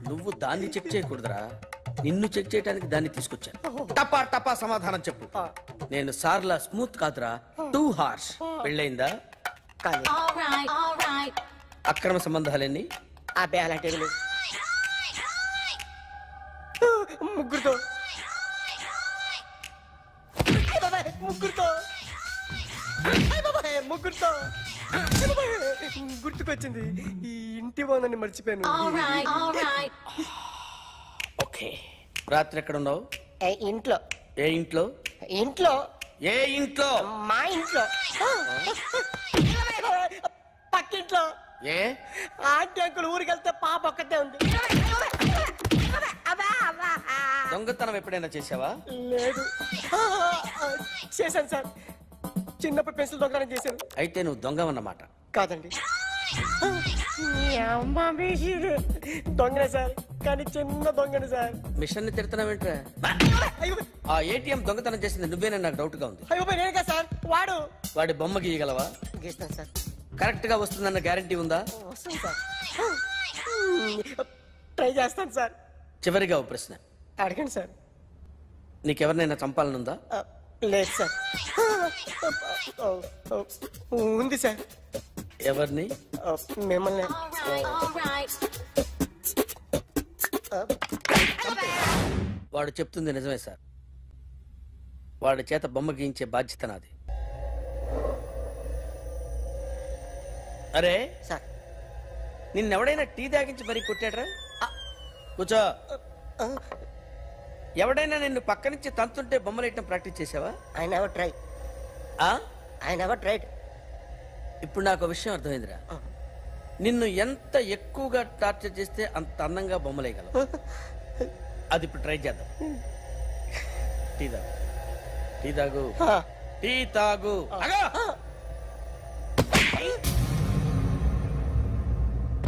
నువ్వు దాన్ని చెక్ చేయకూడదురా, నిన్ను చెక్ చేయడానికి దాన్ని తీసుకొచ్చాను. టపా టపా సమాధానం చెప్పు. నేను సార్లా స్మూత్ కాదురా, టూ హార్ష్. పెళ్ళైందా? అక్రమ సంబంధాలన్నీ? అబ్బే అలాంటి ముగ్గురుతో గుర్తుకొచ్చింది. ఈ ఇంటి బాగుందని మర్చిపోయాను. ఓకే, రాత్రి ఎక్కడ ఉన్నావు? ఇంట్లో. ఏ ఇంట్లో? ఇంట్లో. ఏ ఇంట్లో? మా ఇంట్లో. పక్కింట్లో. ఏ ఆంటీ అంకుల్ ఊరికి వెళ్తే పాప ఒక్కతే ఉంది. దొంగతనం ఎప్పుడైనా చేసావా? లేదు. చేశాను సార్, చిన్నప్పుడు పెన్సిల్ దొంగతనం చేశాను. అయితే నువ్వు దొంగవన్నమాట. కాదండి, దొంగనే సార్, కానీ చిన్న దొంగని సార్. మిషన్ ని తిడుతున్నావేంట్రా? ఆ ఏటీఎం దొంగతనం చేసింది నువ్వేనని నాకు డౌట్ గా ఉంది. నేనే సార్. వాడి బొమ్మ గీయగలవా? గీస్తాను సార్. కరెక్ట్ గా వస్తుందన్న గ్యారంటీ ఉందా? వస్తుంది సార్, ట్రై చేస్తాను సార్. చివరిగా ఓ ప్రశ్న అడగండి సార్. నీకెవరినైనా చంపాలనుందా? లేదు సార్. ఉంది సార్. ఎవరిని? మిమ్మల్ని. వాడు చెప్తుంది నిజమే సార్. వాడి చేత బొమ్మ గీయించే బాధ్యత నాది. అరే సార్, నిన్నెవడైనా టీ తాగించి మరీ కొట్టాడ్రా? కూర్చో. ఎవడైనా నిన్ను పక్క నుంచి తంతుంటే బొమ్మలేయటం ప్రాక్టీస్ చేసావా? I never tried. I never tried. ఇప్పుడు నాకు విషయం అర్థమైందిరా. నిన్ను ఎంత ఎక్కువగా టార్చర్ చేస్తే అంత అందంగా బొమ్మలేయగలవు. అది ఇప్పుడు ట్రై చేద్దాం. టీ తాగు, టీ తాగు, టీ తాగు.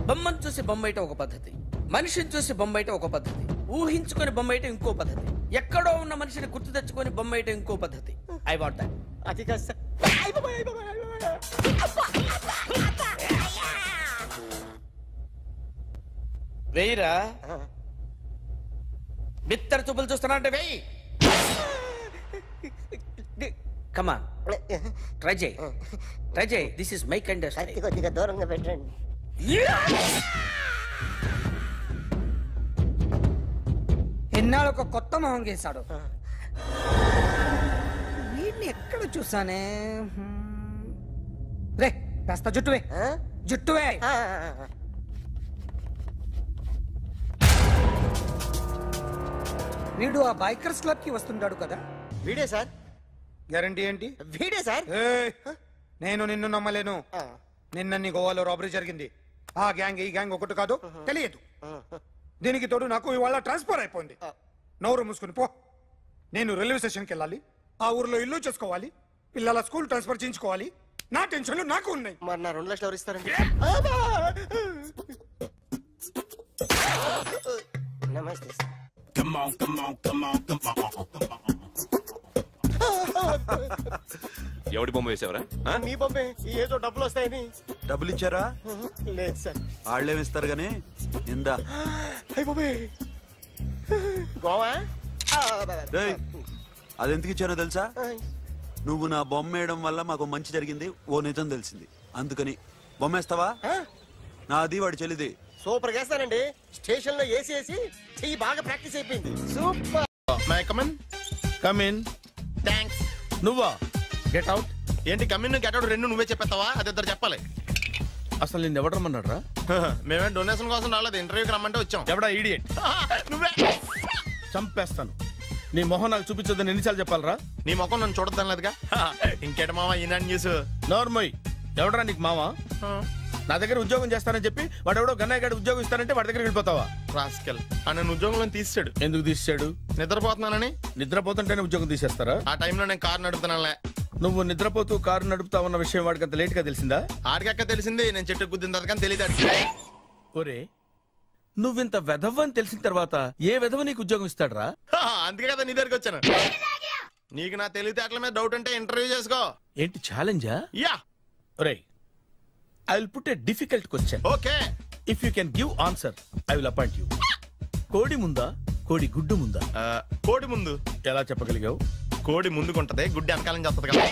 బొమ్మను చూసి బొమ్మయటం ఒక పద్ధతి, మనిషిని చూసి బొమ్మయటం ఒక పద్ధతి, ఊహించుకొని బొమ్మయటం ఇంకో పద్ధతి, ఎక్కడో ఉన్న మనిషిని గుర్తు తెచ్చుకొని బొమ్మయటం ఇంకో పద్ధతి. I want that. అది కాదు సార్. వెయ్యిరా. బిత్తర చూపులు చూస్తున్నా అంటే వెయ్యి. కమాన్, ట్రై చేయి, ట్రై చేయి. This is my kind of style. కొద్దిగా దూరంగా పెట్టండి. ఎన్నాళ్ళు ఒక కొత్త మొహం గీశాడు. వీడిని ఎక్కడ చూసానే? రే కాస్త జుట్టువే జుట్టువే. వీడు ఆ బైకర్స్ క్లబ్ కి వస్తుంటాడు కదా? వీడే సార్. గ్యారంటీ ఏంటి? వీడే సార్. నేను నిన్ను నమ్మలేను. నిన్న నీ గోవాలో రాబరీ జరిగింది. ఆ గ్యాంగ్ ఈ గ్యాంగ్ ఒకటి కాదు, తెలియదు. దీనికి తోడు నాకు ఇవాళ ట్రాన్స్ఫర్ అయిపోయింది. నోరు మూసుకుని పో. నేను రైల్వే స్టేషన్కి వెళ్ళాలి, ఆ ఊర్లో ఇల్లు చేసుకోవాలి, పిల్లల స్కూల్ ట్రాన్స్ఫర్ చేయించుకోవాలి. నా టెన్షన్లు నాకు ఉన్నాయి. మరి నా 2 లక్షలు ఎవరు ఇస్తారండి? నమస్తే సార్. ఎవడి బొమ్మ వేసావరా? మీ బొమ్మే. ఏదో డబ్బులు వస్తాయని. డబ్బులు ఇచ్చారా? లేదు సార్. వాళ్ళేమి ఇస్తారు గానీ ఇందా. గోవా అది ఎందుకు ఇచ్చానో తెలుసా? నువ్వు నా బొమ్మ వేయడం వల్ల మాకు మంచి జరిగింది, ఓ నిజం తెలిసింది. అందుకని బొమ్మేస్తావా? నాది వాడి చెల్లిది. సూపర్ చేస్తానండి. స్టేషన్ లో ఏసీ వేసి చెయ్యి బాగా ప్రాక్టీస్ అయిపోయింది. Super. May come in. Come in. Thanks. నువ్వా? Get out. ఏంటి కమిన్ గెట్ అవుట్ రెండు నువ్వే చెప్పేస్తావా? అది ఇద్దరు చెప్పాలి. అసలు నేను ఎవరు రమ్మన్నాడు రా? మేమే డొనేషన్ కోసం రాలేదు, ఇంటర్వ్యూకి రమ్మంటే వచ్చాం. ఎవడా ఈడియట్? నువ్వే. చంపేస్తాను. నీ మొహం నాకు చూపించొద్దని ఎన్నిసార్లు చెప్పాలరా? నీ మొహం నన్ను చూడద్దాం లేదుగా. ఇంకేట మావా ఈనాడు న్యూస్. నోర్మోయ్. ఎవడరా నీకు మావా? నా దగ్గర ఉద్యోగం చేస్తానని చెప్పి వాడు ఎవడో గన్నయ్య గారి ఉద్యోగం ఇస్తానంటే వాడి దగ్గర వెళ్ళిపోతావా? రాస్కెల్. నన్ను ఉద్యోగంలో తీసాడు. ఎందుకు తీసాడు? నిద్రపోతున్నానని. నిద్రపోతుంటేనే ఉద్యోగం తీసేస్తారా? ఆ టైంలో నేను కారు నడుపుతున్నానులే. నువ్వు నిద్రపోతూ కారు నడుపుతావన్న విషయం వాడికి అంత లేట్ గా తెలిసిందా? ఆడికక్క తెలిసింది, నేను చెట్టు గుద్దిన తర్వాత కానీ తెలియదు. ఒరే, నువ్వింత వెధవని తెలిసిన తర్వాత ఏ వెధవ నీకు ఉద్యోగం ఇస్తాడరా? అందుకే కదా నీ దగ్గరికి వచ్చాను. నీకు నా తెలివితేటల మీద డౌట్ అంటే ఇంటర్వ్యూ చేసుకో. ఏంటి ఛాలెంజా? యా. ఒరే, I will put a difficult question. Okay. If you can give answer I will appoint you. కోడి ముందా, కోడి గుడ్డు ముందా? కోడి ముందు. ఎలా చెప్పగలిగావు? కోడి ముందుకుంటది, గుడ్డి వెనకాలం చేస్తుంది కదా.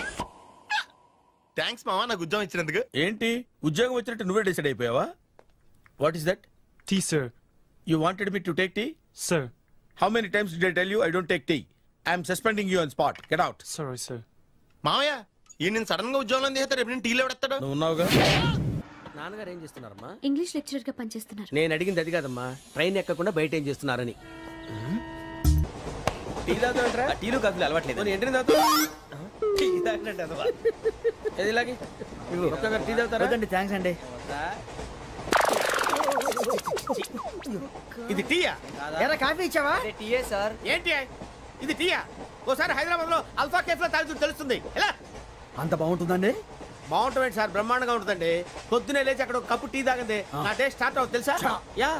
థ్యాంక్స్ మావా నాకు ఉద్యోగం ఇచ్చినందుకు. ఏంటి ఉద్యోగం వచ్చినట్టు నువ్వే డిసైడ్ అయిపోయావా? What is that? Tea sir. You wanted me to take tea? Sir. How many times did I tell you I don't take tea? I am suspending you on spot. Get out. Sorry, sir. మావయ్య ఈ నేను sudden గా ఉద్యోగంలో తీస్తాడు, రేపు నేను టీలో పెడతాడు. నువ్వు ఉన్నావుగా. నాన్నగారు ఏం చేస్తున్నారమ్మా? ఇంగ్లీష్ లెక్చరర్ గా పనిచేస్తున్నారు. నేను అడిగింది అది కాదమ్మా, ట్రైన్ ఎక్కకుండా బయట ఏం చేస్తున్నారని. టీ తాగుతాంట్రా? టీలు కాఫీలు అలవాట్లేదు. ఏంటి తాగుతా? టీ తాగినట్టు అదవా. ఏది ఇలాగే ఒక్కగారు టీ తాగుతారా? థ్యాంక్స్ అండి. ఇది టీయా? ఎరా కాఫీ ఇచ్చావా? టీయే సార్. ఏంటి ఇది టీయా? ఓసారి హైదరాబాద్ లో అల్ఫా కేఫ్ లో తాగుతూ తెలుస్తుంది. ఎలా అంత బాగుంటుందండి? బాగుంటుంది సార్, బ్రహ్మాండంగా ఉంటుందండి. పొద్దునే లేచి అక్కడ ఒక కప్పు టీ తాగింది నా డే స్టార్ట్ అవుతుంది తెలుసా? యా.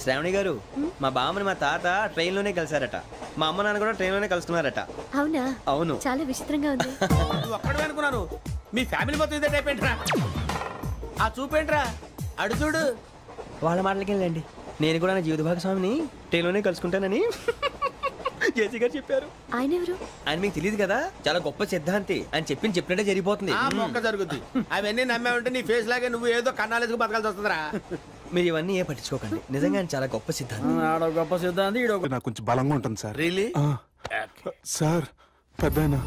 శ్రావణి గారు, మా బామ్మని మా తాత ట్రైన్ లోనే కలిసారట. మా అమ్మ నాన్న కూడా ట్రైన్ లోనే కలుసుకున్నారట. అవునా? అవును. చాలా విచిత్రంగా ఉంది. నువ్వు ఒక్కడే అనుకున్నాను, మీ ఫ్యామిలీ మొత్తం ఇదే టైప్ ఏంట్రా? ఆ చూపేంట్రా అడు చూడు. వాళ్ళ మాటలకి వెళ్ళండి. నేను కూడా నా జీవిత భాగస్వామిని ట్రైన్ లోనే కలుసుకుంటానని జేసీ గారు చెప్పారు. ఆయన ఎవరు? ఆయన మీకు తెలియదు కదా, చాలా గొప్ప సిద్ధాంతి అని చెప్పినట్టే జరిగిపోతుంది. మొక్క జరుగుద్ది. అవన్నీ నమ్మే ఉంటే నీ ఫేస్ లాగే నువ్వు ఏదో కన్నాలేసుకు బతకాల్సి వస్తుందిరా. మీరు ఇవన్నీ ఏ పట్టించుకోకండి, నిజంగా ఆయన చాలా గొప్ప సిద్ధాంతి. గొప్ప సిద్ధాంతి. నాకు కొంచెం బలంగా ఉంటుంది సార్. రియలీ? సార్ పెద్దయినా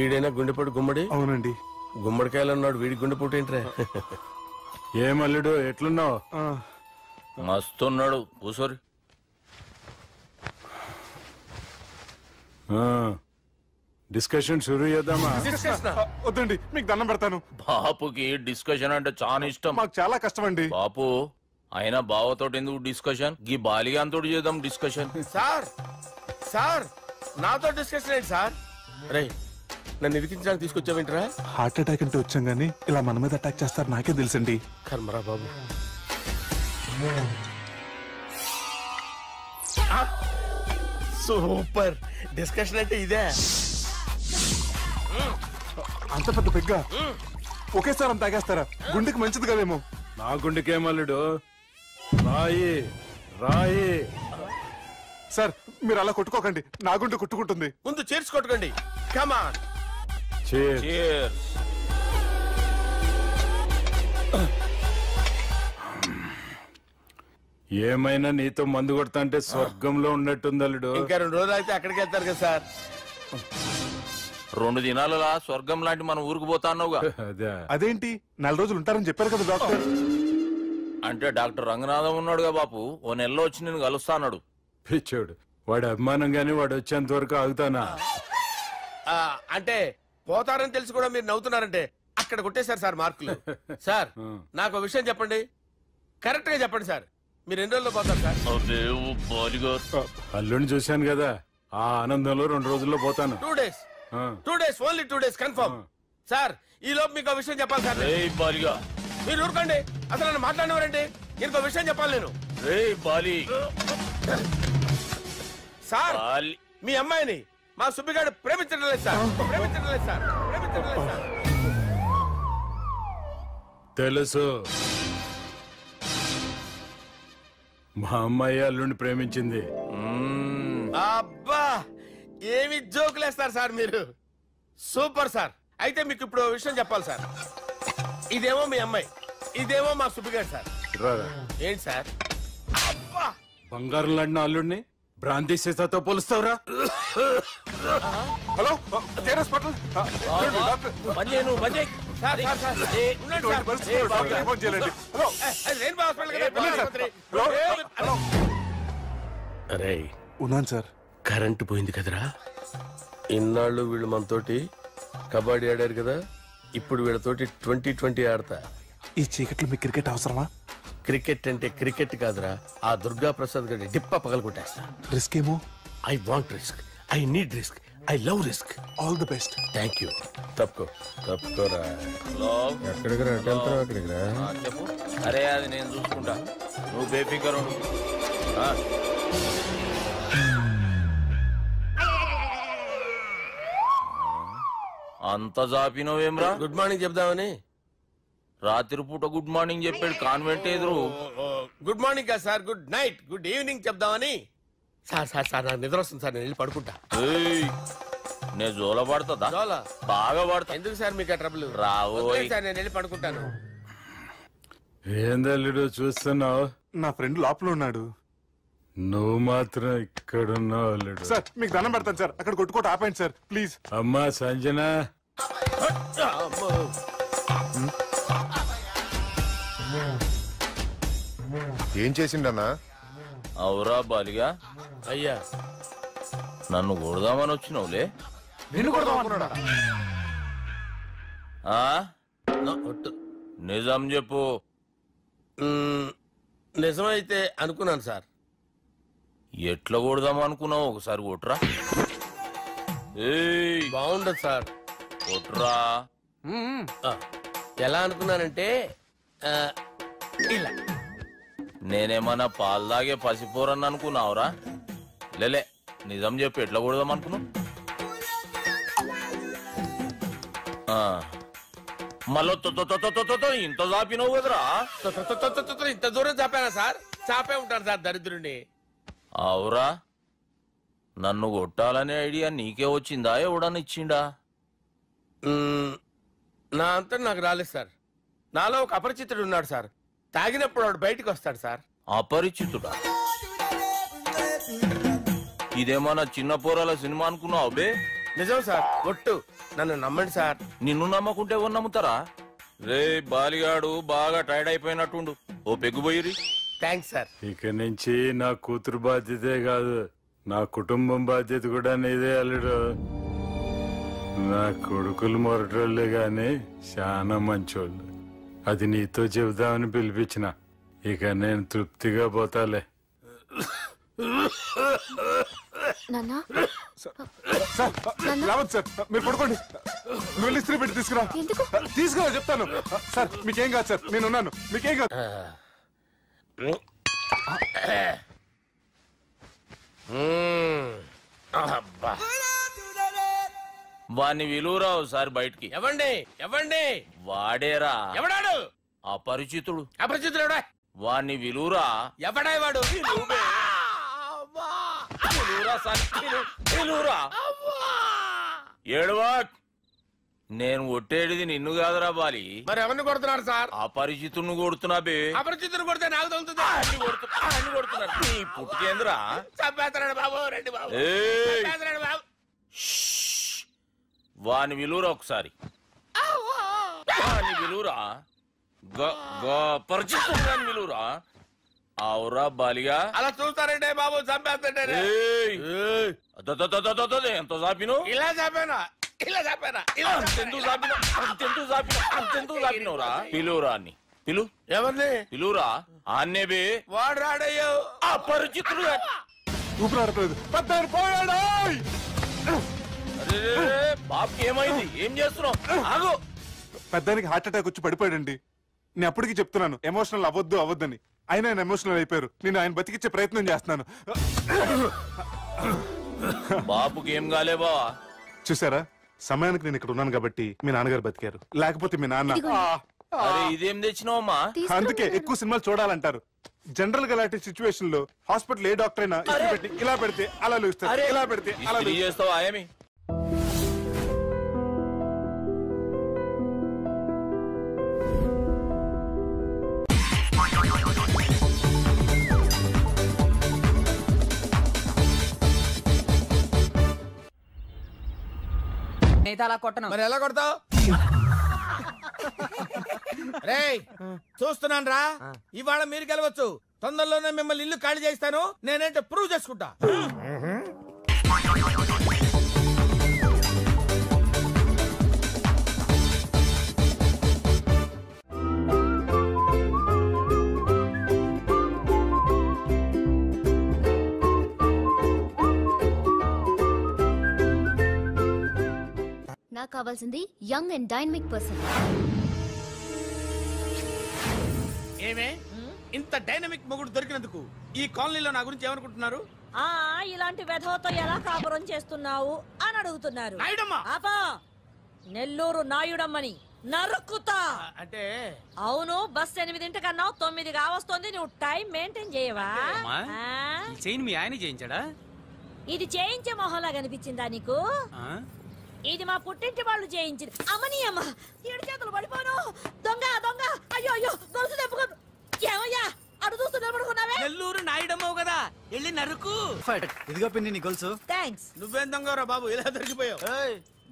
ఈడైనా గుండెపోటు గుమ్మడి? అవునండి. గుమ్మడికాయలు అన్నాడు, వీడి గుండెపోటు ఏంట్రా? ఏమల్లుడు ఎట్లున్నావు? మస్తున్నాడు. కూసోరి. డిస్కషన్ షురూ చేద్దామా? వద్దండి, మీకు దండం పెడతాను. బాపుకి డిస్కషన్ అంటే చాలా ఇష్టం. మాకు చాలా కష్టం అండి. బాపు అయినా బావతోటి ఎందుకు డిస్కషన్? గీ బాలిగాంతోటి చేద్దాం డిస్కషన్. సార్ సార్ నాతో డిస్కషన్ ఏంటి సార్? రే నన్ను ఇరికించడానికి తీసుకొచ్చావేంట్రా? హార్ట్ అటాక్ అంటే వచ్చాం గానీ ఇలా మన మీద అటాక్ చేస్తారు నాకే తెలుసండి. కర్మరా బాబు. సూపర్ డిస్కషన్ అంటే ఇదే. అంత పెద్ద పెగ్గా ఒకేసారి అంత తాగేస్తారా? గుండెకి మంచిది కదేమో. నా గుండెకేమల్లుడు రాయి రాయి. సార్ మీరు అలా కొట్టుకోకండి, నా గుండె కొట్టుకుంటుంది. ముందు చేర్చి కొట్టుకోండి. కమాన్. ఏమైనా నీతో మందు కొడతా అంటే స్వర్గంలో ఉన్నట్టుంది అల్లుడు. ఇంకా 2 రోజులు అయితే అక్కడికి వెళ్తారు కదా సార్. 2 దినాలలా స్వర్గం లాంటి మన ఊరికి పోతా అన్నావుగా. అదేంటి 4 రోజులు ఉంటారని చెప్పారు కదా డాక్టర్. అంటే డాక్టర్ రంగనాథం ఉన్నాడుగా బాపు, ఓ నెలలో వచ్చి నేను కలుస్తా అన్నాడు. పిచ్చోడు, వాడి అభిమానంగానే వాడు వచ్చేంత వరకు ఆగుతానా? అంటే పోతారని తెలిసి కూడా మీరు నవ్వుతున్నారంటే అక్కడ కొట్టేశారు సార్ మార్కులు. సార్ నాకు విషయం చెప్పండి, కరెక్ట్ గా చెప్పండి సార్, మీరు ఎన్ని రోజుల్లో పోతారు సార్? అల్లుడిని చూశాను కదా, ఆ ఆనందంలో 2 రోజుల్లో పోతాను. 2 days, 2 days, only 2 days confirm. Sir ఈ లోపు మీకు విషయం చెప్పాలి సార్. మీరు ఊరుకోండి, అసలు నన్ను మాట్లాడినవారండి, ఇంకో విషయం చెప్పాలి నేను. సార్ మీ అమ్మాయిని మా సుబ్బిగాడు ప్రేమించడం లేదు సార్, ప్రేమించడం లేదు సార్, ప్రేమించడం లేదు సార్. తెలుసు, మా అమ్మాయి అల్లుడిని ప్రేమించింది. అబ్బా ఏమి జోకులేస్తారు సార్ మీరు, సూపర్ సార్. అయితే మీకు ఇప్పుడు విషయం చెప్పాలి సార్. ఇదేమో మీ అమ్మాయి, ఇదేమో మా సుబ్బిగాడు సార్. ఏంటి సార్? బంగారం లాంటి అల్లుడిని భ్రాంతి సీతాతో పోలుస్తావురా? హలో అరే ఉన్నాను సార్. కరెంటు పోయింది కదరా, ఇన్నాళ్ళు వీళ్ళు మనతోటి కబడ్డీ ఆడారు కదా, ఇప్పుడు వీళ్ళతోటి 2020 ఆడతా. ఈ చీకట్లో మీకు క్రికెట్ అవసరమా? క్రికెట్ అంటే క్రికెట్ కాదురా, ఆ దుర్గా ప్రసాద్ గారి డిప్ప పగల కొట్టేస్తా. రిస్క్ ఏమో? I want risk, I need risk, I love risk. All the best. Thank you. తప్పుకోరా. ఎక్కడికి రా? అక్కడికి రా. చెప్పు. అరే అది నేను చూసుకుంటా, నువ్వు బేఫికర్ ఉండు. అంత జాపినవేమ్రా? గుడ్ మార్నింగ్ చెప్దామని. రాత్రి పూట గుడ్ మార్నింగ్ చెప్పాడు కాన్వెంట్ ఎదురు. గుడ్ మార్నింగ్ కదా sir, good night, good evening చెప్దామని. సార్ సార్ సార్ నాకు నిద్ర వస్తుంది సార్, నేను వెళ్ళి పడుకుంటా. నేను జోల పడుతుందా? జోలా బాగా పడతా. ఎందుకు సార్ మీకు ఆ ట్రబుల్? రావు సార్, నేను వెళ్ళి పడుకుంటాను. ఏందల్లుడు చూస్తున్నావు? నా ఫ్రెండ్ లోపల ఉన్నాడు. నువ్వు మాత్రం ఇక్కడున్నావు అల్లుడు. సార్ మీకు దండం పెడతాను సార్, అక్కడ కొట్టుకోట ఆపండి సార్ ప్లీజ్. అమ్మా సంజన, ఏం చేసిండన్నా? అవురా బాలిగా, అయ్యా నన్ను కొడదామని వచ్చినావులే. నిన్ను కొడదామన్నాడా? నిజం చెప్పు. నిజమైతే అనుకున్నాను సార్. ఎట్లా కొడదాం అనుకున్నావు? ఒకసారి కొట్రా. బాగుండదు సార్, కొట్రా. ఎలా అనుకున్నానంటే ఇలా. నేనేమన్నా పాలు తాగే పసిపోరని అనుకున్నావురా? లేలే, నిజం చెప్పి ఎట్లా కొడదాం అనుకున్నావు? మళ్ళీ ఇంత చాపినావు కదరా? ఇంత దూరం చాపానా సార్? చాపే ఉంటాను సార్ దరిద్రుడిని. అవురా, నన్ను కొట్టాలనే ఐడియా నీకే వచ్చిందా? ఎవడన్నా ఇచ్చిండా? నా అంతా నాకు రాలేదు సార్. నాలో ఒక అపరిచితుడు ఉన్నాడు సార్, తాగినప్పుడు వాడు బయటికి వస్తాడు సార్. అపరిచితుడా? ఇదేమన్నా చిన్న పోరాల సినిమా అనుకున్నావు బే? నిజం సార్, ఒట్టు, నన్ను నమ్మండి సార్. నిన్ను నమ్మకుంటే ఎవరు నమ్ముతారా? రే బాలిగాడు బాగా టైర్డ్ అయిపోయినట్టుండు, ఓ పెగ్గుపోయిరి. Thanks sir. ఇక నుంచి నా కూతురు బాధ్యతే కాదు, నా కుటుంబం బాధ్యత కూడా నీదే అల్లుడు. నా కొడుకులు మొరటోళ్ళే గాని చాలా మంచోళ్ళు. అది నీతో చెబుదామని పిలిపించిన. ఇక నేను తృప్తిగా పోతాలే. రావద్దు సార్, మీరు పడుకోండి. నువ్వు ఇస్త్రీ పెట్టి తీసుకురా. తీసుకురా చెప్తాను. సార్ మీకేం కాదు సార్, నేనున్నాను, మీకేం కాదు. వాణ్ణి విలువరా ఒకసారి బయటికి. ఎవండి ఎవండి? వాడేరా. ఎవడాడు? అపరిచితుడు. అపరిచితుడు ఎవడా? వాణ్ణి విలువరా. ఎవడా వాడు? ఏడవా, నేను కొట్టేది నిన్ను కాదురా బాలి. మరి ఎవరిని కొడుతున్నారు సార్? అపరిచితుడిని కొడుతున్నా బే. అపరిచితుడు కొడితే నాకు తగులుతుంది. అన్ని కొడుతున్నారు. నీ పుట్టుకేంద్రా? చంపేస్తున్నాడు బాబు, రండి బాబు. వాని విలువరా ఒకసారి వాని విలువరా పరిచితుని విలువరా అవురా బాలిగా అలా చూస్తారంటే బాబు చంపేస్తాడే ఎంత చాపిను ఇలా చంపానా ఇలా చంపానా అంతెందుకు చాపినవురా పిలువురా అని పిలు ఎవరిని పిలువురా ఆన్నేబే వాడు రాడయ్యో అపరిచితుడు ఊపిరాడలేదు పెద్దాయన పోయాడు బాబుకి ఏమైంది ఏం చేస్తున్నావు ఆగు పెద్దానికి హార్ట్ అటాక్ వచ్చి పడిపోయాడండి నేను అప్పటికి చెప్తున్నాను ఎమోషనల్ అవ్వద్దని ఆయన ఎమోషనల్ అయిపోయారు నేను ఆయన బతికిచ్చే ప్రయత్నం చేస్తున్నాను బాబుకి ఏం కాలే బావా చూసారా సమయానికి నేను ఇక్కడ ఉన్నాను కాబట్టి మీ నాన్నగారు బతికారు లేకపోతే మీ నాన్న అరే ఇదేం తెచ్చినావమ్మా అందుకే ఎక్కువ సినిమాలు చూడాలంటారు జనరల్ గా అలాంటి సిచ్యువేషన్ లో హాస్పిటల్ ఏ డాక్టర్ అయినా ఇస్త్రీ పెట్టి ఇలా పెడితే అలా లూస్తారు ఇలా పెడితే అలా చేస్తావా ఏమి అలా కొట్టను మరి ఎలా కొడతావు రేయ్ చూస్తున్నాను రా ఇవాళ మీరు గెలవచ్చు తొందరలోనే మిమ్మల్ని ఇల్లు ఖాళీ చేస్తాను నేనేంటో ప్రూవ్ చేసుకుంటా నాకు కావాల్సింది యంగ్ అండ్ డైనమిక్ పర్సన్. ఏమే ఇంత డైనమిక్ మొగుడు దొరికినందుకు ఈ కాలనీలో నా గురించి ఏమనుకుంటున్నారు? ఇలాంటి వెధవతో ఎలా కాపురం చేస్తున్నావు అని అడుగుతున్నారు. ఆపా నెల్లూరు నాయుడమ్మని నరుక్కుతా అంటే అవును. బస్ 8 9 కావస్తుంది. నువ్వు టైం మెయింటైన్ చేయవా? చైన్ మీ ఆయన చేయించాడా? ఇది చేయించే మొహంలా కనిపించిందా నీకు? ఇది మా పుట్టింటి వాళ్ళు చేయించింది. అమ్మని అమ్మ 7 చేతులు పడిపోను. దొంగ దొంగ అయ్యో అయ్యో గొలుసు తెప్పుకో. ఏమయ్యా అడు చూస్తూ నిలబడుకున్నావే? నెల్లూరు నాయుడమ్మవు కదా, వెళ్ళి నరుకు. ఇదిగో పిన్ని నీ గొలుసు. థ్యాంక్స్. నువ్వేం దొంగరా బాబు ఇలా దొరికిపోయావు?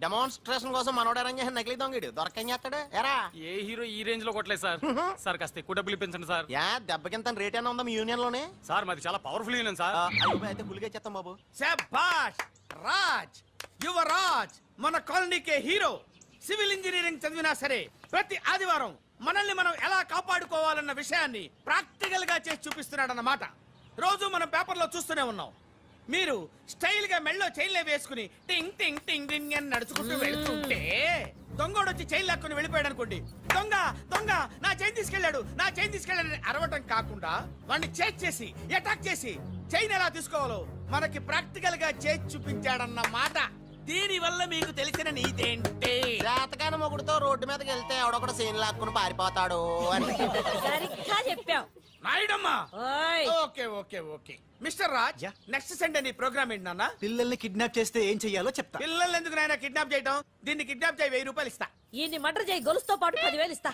డెమాన్స్ట్రేషన్ కోసం మనోడు అరేంజ్ చేసిన నకిలీ దొంగడు దొరకని చేస్తాడు. ఎరా ఏ హీరో ఈ రేంజ్ లో కొట్టలేదు సార్. సార్ కాస్త ఎక్కువ డబ్బులు ఇప్పించండి సార్. యా దెబ్బకింత రేట్ అయినా ఉందా మీ యూనియన్ లోనే? సార్ మాది చాలా పవర్ఫుల్ యూనియన్ సార్. అయితే గులిగా చేస్తాం బాబు. శభాష్ రాజ్, యువరాజ్ మన కాలనీకే హీరో. సివిల్ ఇంజనీరింగ్ చదివినా సరే ప్రతి ఆదివారం మనల్ని మనం ఎలా కాపాడుకోవాలన్న విషయాన్ని ప్రాక్టికల్ గా చేసి చూపిస్తున్నాడన్నమాట. రోజు మనం పేపర్లో చూస్తూనే ఉన్నాం. మీరు స్టైల్ గా మెళ్ళో చైన్లే వేసుకుని టింగ్ టింగ్ టింగ్ టింగ్ అని నడుచుకుంటూ వెళ్తుంటే దొంగోడు వచ్చి చైన్ లాక్కుని వెళ్ళిపోయాడు అనుకోండి. దొంగ దొంగ నా చైన్ తీసుకెళ్లాడు నా చైన్ తీసుకెళ్లాడు అరవటం కాకుండా వాడిని చేజ్ చేసి అటాక్ చేసి చైన్ ఎలా తీసుకోవాలో మనకి ప్రాక్టికల్ గా చేసి చూపించాడన్న మాట. దీని వల్ల మీకు తెలిసిన నీతేంటి? జాతకాన మొగుడుతో రోడ్డు మీదకి వెళ్తే ఎవడొకడు సీన్ లాక్కుని పారిపోతాడు అని. సరిగ్గా చెప్పావు నాయుడమ్మా. Okay okay okay mister Raj, next Sunday నీ ప్రోగ్రామ్ ఏంటి నాన్న? పిల్లల్ని కిడ్నాప్ చేస్తే ఏం చెయ్యాలో చెప్తా. పిల్లల్ని ఎందుకు నాయన కిడ్నాప్ చేయటం? దీన్ని కిడ్నాప్ చేయి 1000 రూపాయలు ఇస్తా. ఈ మర్డర్ చేయి గొలుసుతో పాటు 10,000 ఇస్తా.